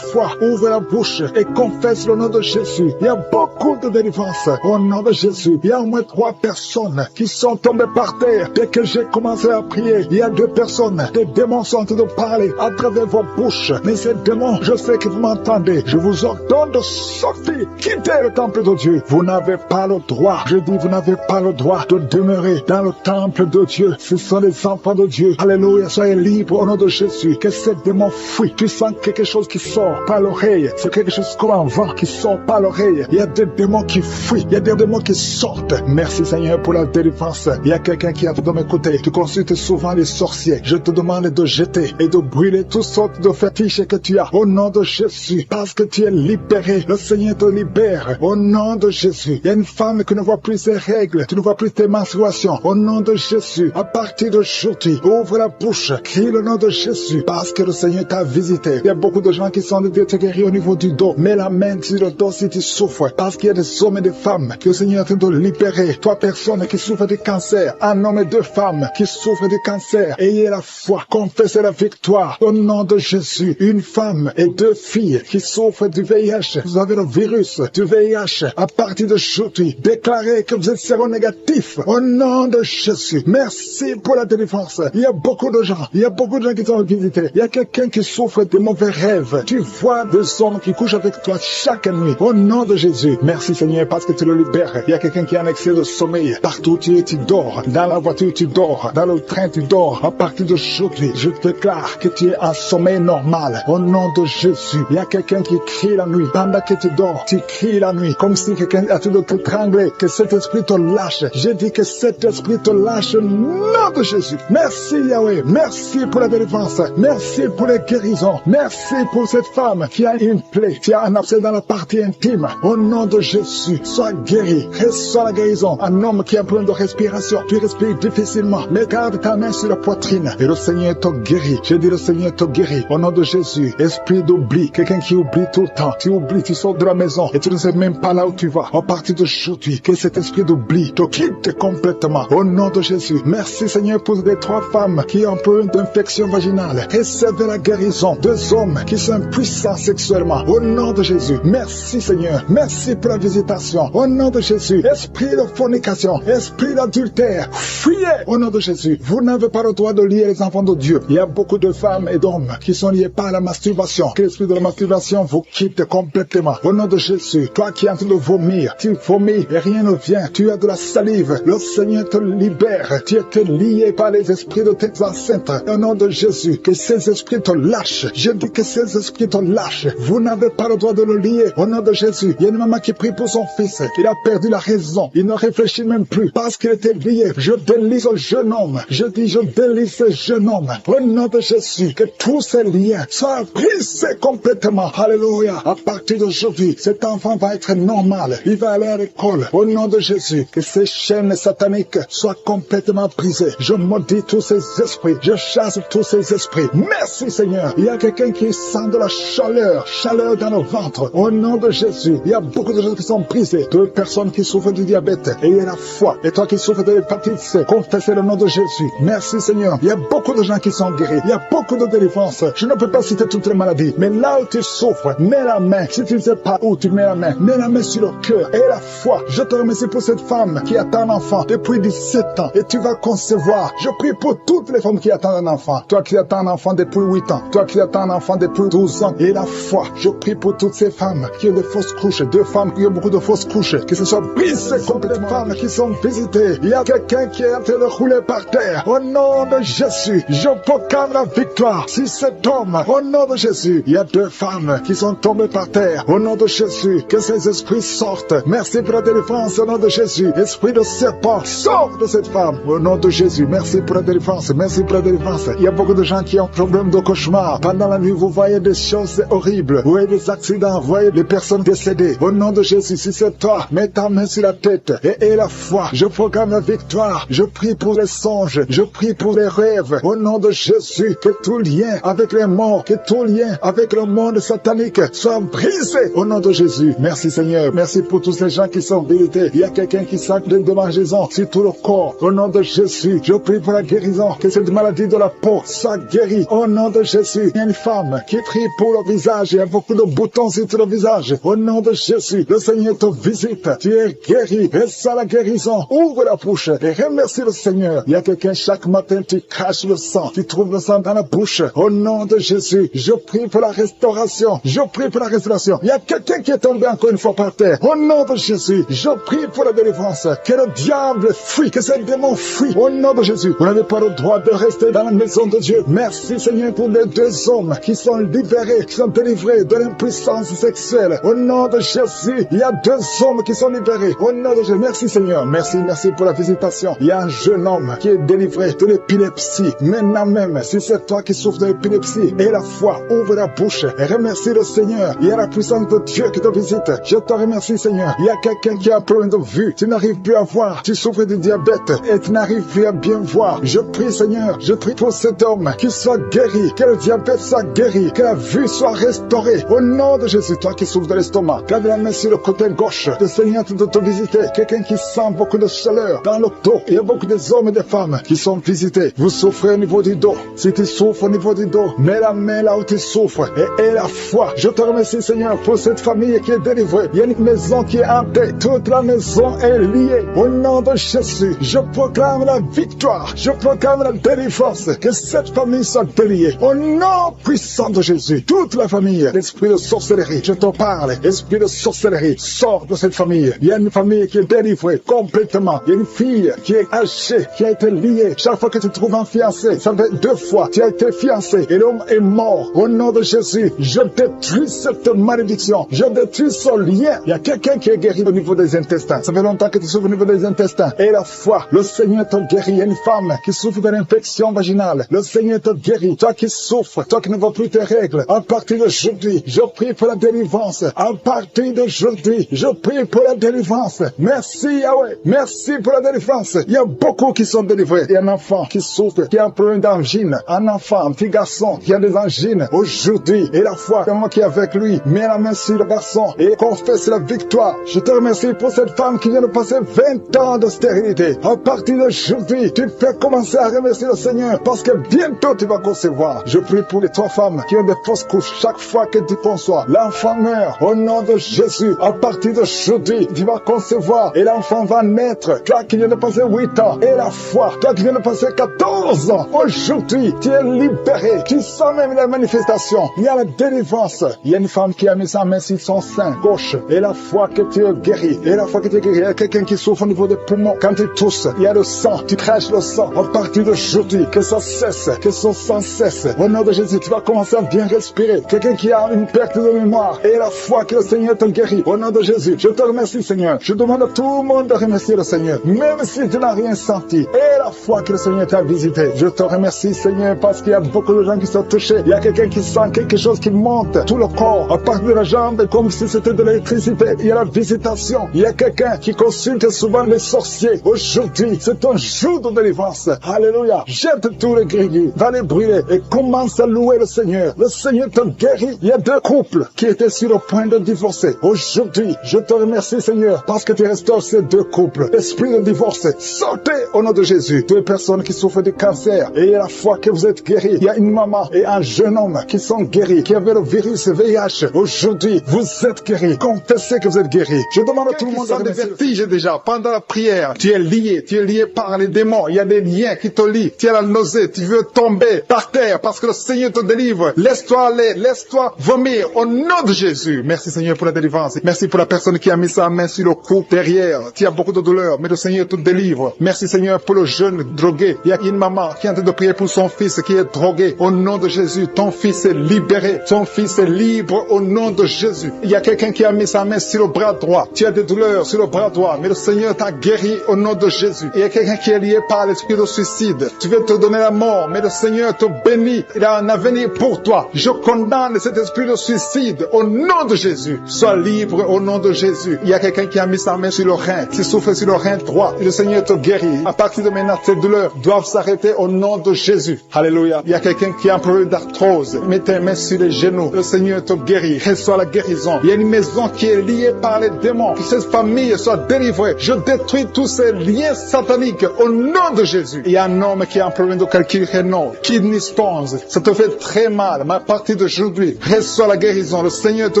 ouvre la bouche et confesse le nom de Jésus. Il y a beaucoup de délivrance au nom de Jésus. Il y a au moins 3 personnes qui sont tombées par terre dès que j'ai commencé à prier. Il y a 2 personnes, des démons sont en train de parler à travers vos bouches. Mais ces démons, je sais que vous m'entendez. Je vous ordonne de sortir, quitter le temple de Dieu. Vous n'avez pas le droit, je dis vous n'avez pas le droit de demeurer dans le temple de Dieu. Ce sont les enfants de Dieu. Alléluia, soyez libres au nom de Jésus. Que ces démons fuient. Tu sens quelque chose qui sort par l'oreille. C'est quelque chose comme un vent qui sort par l'oreille. Il y a des démons qui fuient. Il y a des démons qui sortent. Merci Seigneur pour la délivrance. Il y a quelqu'un qui a de m'écouter. Tu consultes souvent les sorciers. Je te demande de jeter et de brûler toutes sortes de fétiches que tu as. Au nom de Jésus, parce que tu es libéré, le Seigneur te libère. Au nom de Jésus, il y a une femme qui ne voit plus ses règles, tu ne vois plus tes menstruations. Au nom de Jésus, à partir d'aujourd'hui, ouvre la bouche, crie le nom de Jésus, parce que le Seigneur t'a visité. Il y a beaucoup de gens qui sont de Dieu te guérir au niveau du dos. Mets la main sur le dos si tu souffres, parce qu'il y a des hommes et des femmes que le Seigneur est en train de libérer. Toi, personne qui souffre de cancer, un homme et deux femmes qui souffrent de cancer, ayez la foi, confessez la victoire. Au nom de Jésus, une femme et deux filles qui souffrent du VIH, vous avez le virus du VIH, à partir d'aujourd'hui, déclarez que vous êtes séronégatif. Au nom de Jésus, merci pour la délivrance. Il y a beaucoup de gens qui sont visités. Il y a quelqu'un qui souffre de mauvais rêves. Tu vois des hommes qui couchent avec toi chaque nuit. Au nom de Jésus, merci Seigneur parce que tu le libères. Il y a quelqu'un qui a un excès de sommeil. Partout tu dors. Dans la voiture tu dors. Dans le train tu dors. À partir d'aujourd'hui, je déclare que tu es en sommeil normal. Au nom de Jésus, il y a quelqu'un qui crie la nuit. Pendant que tu dors, tu cries la nuit. Comme si quelqu'un a tout de te trembler. Que cet esprit te lâche. Je dis que cet esprit te lâche au nom de Jésus. Merci Yahweh. Merci pour la délivrance. Merci pour les guérisons. Merci pour cette femme qui a une plaie, qui a un abcès dans la partie intime. Au nom de Jésus, sois guéri. Reçois la guérison. Un homme qui a un problème de respiration, tu respires difficilement, mais garde ta main sur la poitrine et le Seigneur te guérit. Je dis le Seigneur te guérit. Au nom de Jésus, esprit d'oubli, quelqu'un qui oublie tout le temps, tu oublies, tu sors de la maison et tu ne sais même pas là où tu vas. À partir d'aujourd'hui, que cet esprit d'oubli te quitte complètement. Au nom de Jésus, merci Seigneur pour les 3 femmes qui ont un problème d'infection vaginale. Recevez la guérison. 2 hommes qui sont puissants sexuellement. Au nom de Jésus, merci Seigneur. Merci pour la visitation. Au nom de Jésus, esprit de fornication, esprit d'adultère, fuyez. Au nom de Jésus, vous n'avez pas le droit de lier les enfants de Dieu. Il y a beaucoup de femmes et d'hommes qui sont liés par la masturbation. Que l'esprit de la masturbation vous quitte complètement. Au nom de Jésus, toi qui es en train de vomir, tu vomis et rien ne vient. Tu as de la salive. Le Seigneur te libère. Tu es lié par les esprits de tes ancêtres. Au nom de Jésus, que ces esprits te lâchent. Je dis que ces esprits te lâchent. Vous n'avez pas le droit de le lier. Au nom de Jésus, il y a une maman qui prie pour son fils. Il a perdu la raison. Il ne réfléchit même plus parce qu'il était lié. Je délie ce jeune homme. Je dis, je délie ce jeune homme. Au nom de Jésus, que tous ces liens soient brisés complètement. Alléluia. À partir d'aujourd'hui, cet enfant va être normal. Il va aller à l'école. Au nom de Jésus, que ces chaînes sataniques soient complètement brisées. Je maudis tous ces esprits. Je chasse tous ces esprits. Merci Seigneur. Il y a quelqu'un qui sent de la chaleur dans le ventre. Au nom de Jésus, il y a beaucoup de gens qui sont brisés. 2 personnes qui souffrent du diabète. Et il y a la foi. Et toi qui souffres de l'hépatite C, confessez le nom de Jésus. Merci Seigneur. Il y a beaucoup de gens qui sont guéris. Il y a beaucoup de délivrance. Je ne peux pas citer toutes les maladies. Mais là où tu souffres, mets la main. Si tu ne sais pas où tu mets la main sur le cœur. Et la foi. Je te remercie pour cette femme qui attend un enfant depuis 17 ans. Et tu vas concevoir. Je prie pour toutes les femmes qui attendent un enfant. Toi qui attends un enfant depuis 8 ans. Toi qui attends un enfant depuis 12 ans. Et la foi. Je prie pour toutes ces femmes qui ont des fausses couches. 2 femmes qui ont beaucoup de fausses couches. Que ce soit brisé complètement. Les femmes qui sont visitées. Il y a quelqu'un qui est en train de rouler par terre. Au nom de Jésus, je proclame la victoire sur cet homme. Au nom de Jésus, il y a 2 femmes qui sont tombées par terre. Au nom de Jésus, que ces esprits sortent. Merci pour la délivrance. Au nom de Jésus, esprit de serpent, sort de cette femme. Au nom de Jésus, merci pour la délivrance. Merci pour la délivrance. Il y a beaucoup de gens qui ont problème de cauchemar. Pendant la nuit, vous voyez des choses horribles. Vous voyez des accidents. Vous voyez des personnes décédées. Au nom de Jésus, si c'est toi, mets ta main sur la tête et la foi. Je proclame la victoire. Je prie pour les songes. Je prie pour les rêves. Au nom de Jésus, que tout lien avec les morts, que tout lien avec le monde satanique soit brisé. Au nom de Jésus. Merci Seigneur. Merci pour tous ces gens qui sont visités. Il y a quelqu'un qui sent de démangeaison sur tout le corps. Au nom de Jésus, je prie pour la guérison. Que cette maladie de la peau soit guérie. Au nom de Jésus, il y a une femme qui prie pour le visage. Il y a beaucoup de boutons sur le visage. Au nom de Jésus, le Seigneur te visite. Tu es guéri. Reçois la guérison. Ouvre la bouche et remercie le Seigneur. Il y a quelqu'un chaque matin, tu craches le sang. Tu trouves le sang dans la bouche. Au nom de Jésus, je prie pour la restauration. Je prie pour la restauration. Il y a quelqu'un qui est tombé encore une fois par terre. Au nom de Jésus, je prie pour la délivrance. Que le diable fuit, que ces démons fuient. Au nom de Jésus, vous n'avez pas le droit de rester dans la maison de Dieu. Merci Seigneur pour les 2 hommes qui sont libérés, qui sont délivrés de l'impuissance sexuelle. Au nom de Jésus, il y a 2 hommes qui sont libérés. Au nom de Jésus, merci Seigneur. Merci pour la visitation. Il y a un jeune homme qui est délivré de l'épilepsie. Maintenant même, si c'est toi qui souffres de l'épilepsie, et la foi, ouvre la bouche gauche. Et remercie le Seigneur. Il y a la puissance de Dieu qui te visite. Je te remercie, Seigneur. Il y a quelqu'un qui a un problème de vue. Tu n'arrives plus à voir. Tu souffres du diabète et tu n'arrives plus à bien voir. Je prie, Seigneur. Je prie pour cet homme qu'il soit guéri. Que le diabète soit guéri. Que la vue soit restaurée. Au nom de Jésus, toi qui souffres de l'estomac, garde la main sur le côté gauche. Le Seigneur de te visiter. Quelqu'un qui sent beaucoup de chaleur dans le dos. Il y a beaucoup d'hommes et de femmes qui sont visités. Vous souffrez au niveau du dos. Si tu souffres au niveau du dos, mets la main là où tu souffres et aie la foi. Je te remercie, Seigneur, pour cette famille qui est délivrée. Il y a une maison qui est hantée. Toute la maison est liée. Au nom de Jésus, je proclame la victoire. Je proclame la délivrance. Que cette famille soit déliée. Au nom puissant de Jésus, toute la famille, l'esprit de sorcellerie, je te parle. Esprit de sorcellerie, sors de cette famille. Il y a une famille qui est délivrée complètement. Il y a une fille qui est hachée, qui a été liée. Chaque fois que tu trouves un fiancé, ça fait 2 fois, tu as été fiancé et l'homme est mort. Au nom de Jésus, je détruis cette malédiction. Je détruis ce lien. Il y a quelqu'un qui est guéri au niveau des intestins. Ça fait longtemps que tu souffres au niveau des intestins. Et la foi, le Seigneur te guérit. Il y a une femme qui souffre de l'infection vaginale. Le Seigneur te guérit. Toi qui souffres, toi qui ne vois plus tes règles, à partir d'aujourd'hui, je prie pour la délivrance. À partir d'aujourd'hui, je prie pour la délivrance. Merci Yahweh. Merci pour la délivrance. Il y a beaucoup qui sont délivrés. Il y a un enfant qui souffre, qui a un problème d'angine. Un enfant, un petit garçon qui a des angines aujourd'hui. Et la foi, comment qui est avec lui, met la main sur le garçon et confesse la victoire. Je te remercie pour cette femme qui vient de passer 20 ans de stérilité. À partir d'aujourd'hui, tu peux commencer à remercier le Seigneur parce que bientôt tu vas concevoir. Je prie pour les 3 femmes qui ont des fausses couches. Chaque fois que tu conçois, l'enfant meurt. Au nom de Jésus, à partir d'aujourd'hui, tu vas concevoir et l'enfant va naître. Toi qui viens de passer 8 ans et la foi, toi qui viens de passer 14 ans, aujourd'hui, tu es libéré. Tu sens même la manifestation. Il y a la délivrance. Il y a une femme qui a mis sa main sur son sein gauche et la foi que tu es guéri. Et la foi que tu es guéri, il y a quelqu'un qui souffre au niveau des poumons. Quand tu tousses, il y a le sang. Tu craches le sang. À partir d'aujourd'hui, que ça cesse, que son sang cesse. Au nom de Jésus, tu vas commencer à bien respirer. Quelqu'un qui a une perte de mémoire et la foi que le Seigneur te guérit. Au nom de Jésus, je te remercie, Seigneur. Je demande à tout le monde de remercier le Seigneur, même si tu n'as rien senti. Et la foi que le Seigneur t'a visité. Je te remercie, Seigneur, parce qu'il y a beaucoup de gens qui sont touchés. Il y a quelqu'un qui sent quelque chose qui monte tout le corps, à partir de la jambe, comme si c'était de l'électricité. Il y a la visitation. Il y a quelqu'un qui consulte souvent les sorciers. Aujourd'hui, c'est un jour de délivrance. Alléluia. Jette tous les gris, va les brûler et commence à louer le Seigneur. Le Seigneur te guérit. Il y a 2 couples qui étaient sur le point de divorcer. Aujourd'hui, je te remercie, Seigneur, parce que tu restaures ces 2 couples. Esprit de divorce, sortez au nom de Jésus. 2 personnes qui souffrent de cancer et à la fois que vous êtes guéris. Il y a une maman et un jeune homme qui sont guéris, qui avaient le virus VIH. Aujourd'hui, vous êtes guéris. Confessez que vous êtes guéris. Je demande à tout le monde de vertige déjà pendant la prière. Tu es lié par les démons. Il y a des liens qui te lient. Tu as la nausée, tu veux tomber par terre parce que le Seigneur te délivre. Laisse-toi aller, laisse-toi vomir au nom de Jésus. Merci Seigneur pour la délivrance. Merci pour la personne qui a mis sa main sur le cou derrière. Tu as beaucoup de douleur, mais le Seigneur te délivre. Merci Seigneur pour le jeune drogué. Il y a une maman qui est en train de prier pour son fils qui est drogué. Au nom de Jésus, ton fils est libéré. Ton fils est libre au nom de Jésus. Il y a quelqu'un qui a mis sa main sur le bras droit. Tu as des douleurs sur le bras droit, mais le Seigneur t'a guéri au nom de Jésus. Il y a quelqu'un qui est lié par l'esprit de suicide. Tu veux te donner la mort, mais le Seigneur te bénit. Il a un avenir pour toi. Je condamne cet esprit de suicide au nom de Jésus. Sois libre au nom de Jésus. Il y a quelqu'un qui a mis sa main sur le rein. Tu souffres sur le rein droit. Et le Seigneur te guérit. À partir de maintenant, tes douleurs doivent s'arrêter au nom de Jésus. Alléluia. Il y a quelqu'un qui a un problème d'arthrose. Mets tes mains sur les genoux. Le Seigneur te guérit. Reçois la guérison. Il y a une maison qui est liée par les démons. Que cette famille soit délivrée. Je détruis tous ces liens sataniques au nom de Jésus. Il y a un homme qui a un problème de calcul rénal, kidney stones. Ça te fait très mal. Mais à partir d'aujourd'hui, reçois la guérison. Le Seigneur te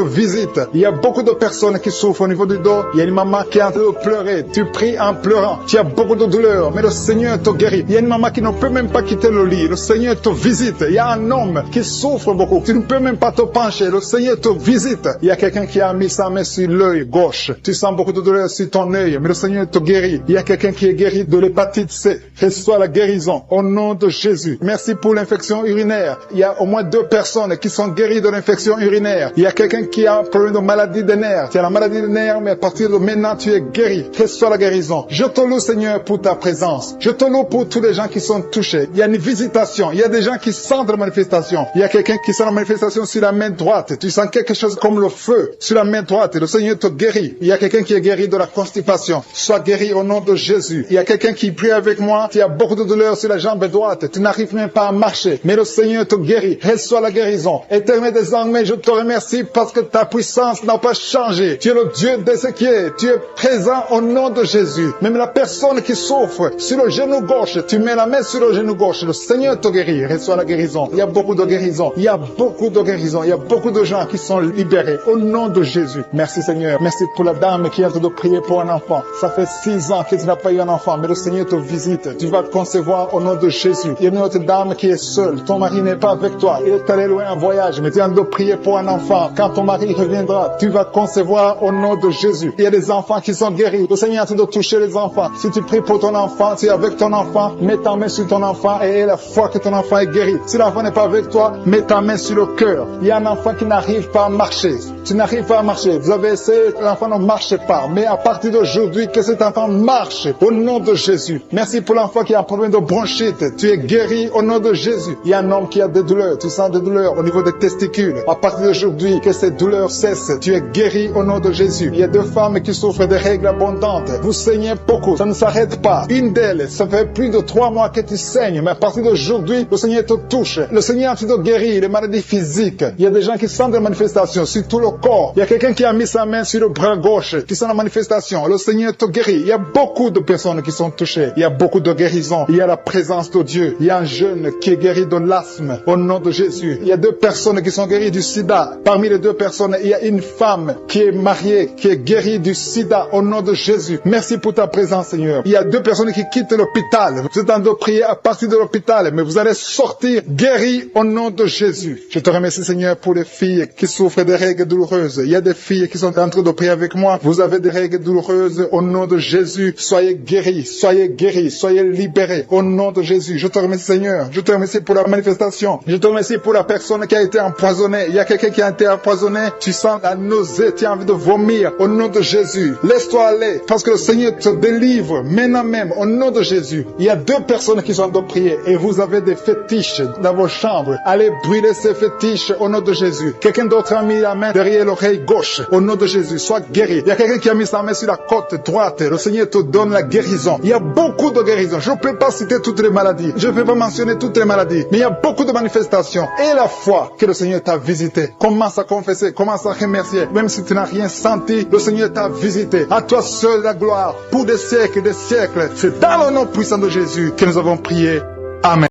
visite. Il y a beaucoup de personnes qui souffrent au niveau du dos. Il y a une maman qui est en train de pleurer. Tu pries en pleurant. Tu as beaucoup de douleur, mais le Seigneur te guérit. Il y a une maman qui ne peut même pas quitter le lit. Le Seigneur te visite. Il y a un homme qui souffre beaucoup. Tu ne peux même pas te pencher. Le Seigneur te visite. Il y a quelqu'un qui a mis sa main sur l'œil gauche. Tu sens beaucoup de douleur sur ton œil, mais le Seigneur te guérit. Il y a quelqu'un qui est guéri de l'hépatite C. Reçois la guérison au nom de Jésus. Merci pour l'infection urinaire. Il y a au moins 2 personnes qui sont guéries de l'infection urinaire. Il y a quelqu'un qui a un problème de maladie des nerfs. Tu as la maladie des nerfs, mais à partir de maintenant, tu es guéri. Reçois la guérison. Je te loue, Seigneur, pour ta présence. Je te loue pour tous les gens qui sont touchés. Il y a une visitation. Il y a des gens qui sentent la manifestation. Il y a quelqu'un qui sent la manifestation manifestation sur la main droite. Tu sens quelque chose comme le feu sur la main droite. Le Seigneur te guérit. Il y a quelqu'un qui est guéri de la constipation. Sois guéri au nom de Jésus. Il y a quelqu'un qui prie avec moi. Tu as beaucoup de douleur sur la jambe droite. Tu n'arrives même pas à marcher. Mais le Seigneur te guérit. Reçois la guérison. Éternel des armées, je te remercie parce que ta puissance n'a pas changé. Tu es le Dieu d'Ézéchiel. Tu es présent au nom de Jésus. Même la personne qui souffre sur le genou gauche, tu mets la main sur le genou gauche. Le Seigneur te guérit. Reçois la guérison. Il y a beaucoup de guérison. Il y a beaucoup de guérison. Il y a beaucoup de gens qui sont libérés au nom de Jésus. Merci Seigneur. Merci pour la dame qui est en train de prier pour un enfant. Ça fait 6 ans que tu n'as pas eu un enfant, mais le Seigneur te visite. Tu vas concevoir au nom de Jésus. Il y a une autre dame qui est seule. Ton mari n'est pas avec toi. Il est allé loin en voyage, mais tu es en train de prier pour un enfant. Quand ton mari reviendra, tu vas concevoir au nom de Jésus. Il y a des enfants qui sont guéris. Le Seigneur est en train de toucher les enfants. Si tu pries pour ton enfant, tu es avec ton enfant, mets ta main sur ton enfant et aie la foi que ton enfant est guéri. Si l'enfant n'est pas avec toi, mets ta main sur le cœur. Il y a un enfant qui n'arrive pas à marcher. Tu n'arrives pas à marcher. Vous avez essayé, l'enfant ne marche pas. Mais à partir d'aujourd'hui, que cet enfant marche au nom de Jésus. Merci pour l'enfant qui a un problème de bronchite. Tu es guéri au nom de Jésus. Il y a un homme qui a des douleurs. Tu sens des douleurs au niveau des testicules. À partir d'aujourd'hui, que ces douleurs cessent. Tu es guéri au nom de Jésus. Il y a 2 femmes qui souffrent de règles abondantes. Vous saignez beaucoup. Ça ne s'arrête pas. Une d'elles, ça fait plus de 3 mois que tu saignes. Mais à partir d'aujourd'hui, le Seigneur te touche. Le Seigneur a fait de guérir les maladies physiques. Il y a des gens qui sentent des manifestations sur tout le corps. Il y a quelqu'un qui a mis sa main sur le bras gauche, qui sent la manifestation. Le Seigneur te guérit. Il y a beaucoup de personnes qui sont touchées. Il y a beaucoup de guérisons. Il y a la présence de Dieu. Il y a un jeune qui est guéri de l'asthme au nom de Jésus. Il y a 2 personnes qui sont guéries du sida. Parmi les 2 personnes, il y a une femme qui est mariée, qui est guérie du sida au nom de Jésus. Merci pour ta présence, Seigneur. Il y a 2 personnes qui quittent l'hôpital. Vous êtes en train de prier à partir de l'hôpital, mais vous allez sortir guéris au nom de Jésus. Je te remercie, Seigneur, pour les filles qui souffrent des règles douloureuses. Il y a des filles qui sont en train de prier avec moi. Vous avez des règles douloureuses au nom de Jésus. Soyez guéris, soyez libérés au nom de Jésus. Je te remercie, Seigneur. Je te remercie pour la manifestation. Je te remercie pour la personne qui a été empoisonnée. Il y a quelqu'un qui a été empoisonné. Tu sens la nausée, tu as envie de vomir au nom de Jésus. Laisse-toi aller parce que le Seigneur te délivre maintenant même au nom de Jésus. Il y a 2 personnes qui sont en train de prier et vous avez des fétiches dans vos chambres. Allez brûler ces fétiches au nom de Jésus. Quelqu'un d'autre a mis la main derrière l'oreille gauche au nom de Jésus. Sois guéri. Il y a quelqu'un qui a mis sa main sur la côte droite. Le Seigneur te donne la guérison. Il y a beaucoup de guérisons. Je ne peux pas citer toutes les maladies. Je ne peux pas mentionner toutes les maladies. Mais il y a beaucoup de manifestations. Et la foi que le Seigneur t'a visité. Commence à confesser. Commence à remercier. Même si tu n'as rien senti, le Seigneur t'a visité. À toi seul la gloire. Pour des siècles et des siècles. C'est dans le nom puissant de Jésus que nous avons prié. Amen.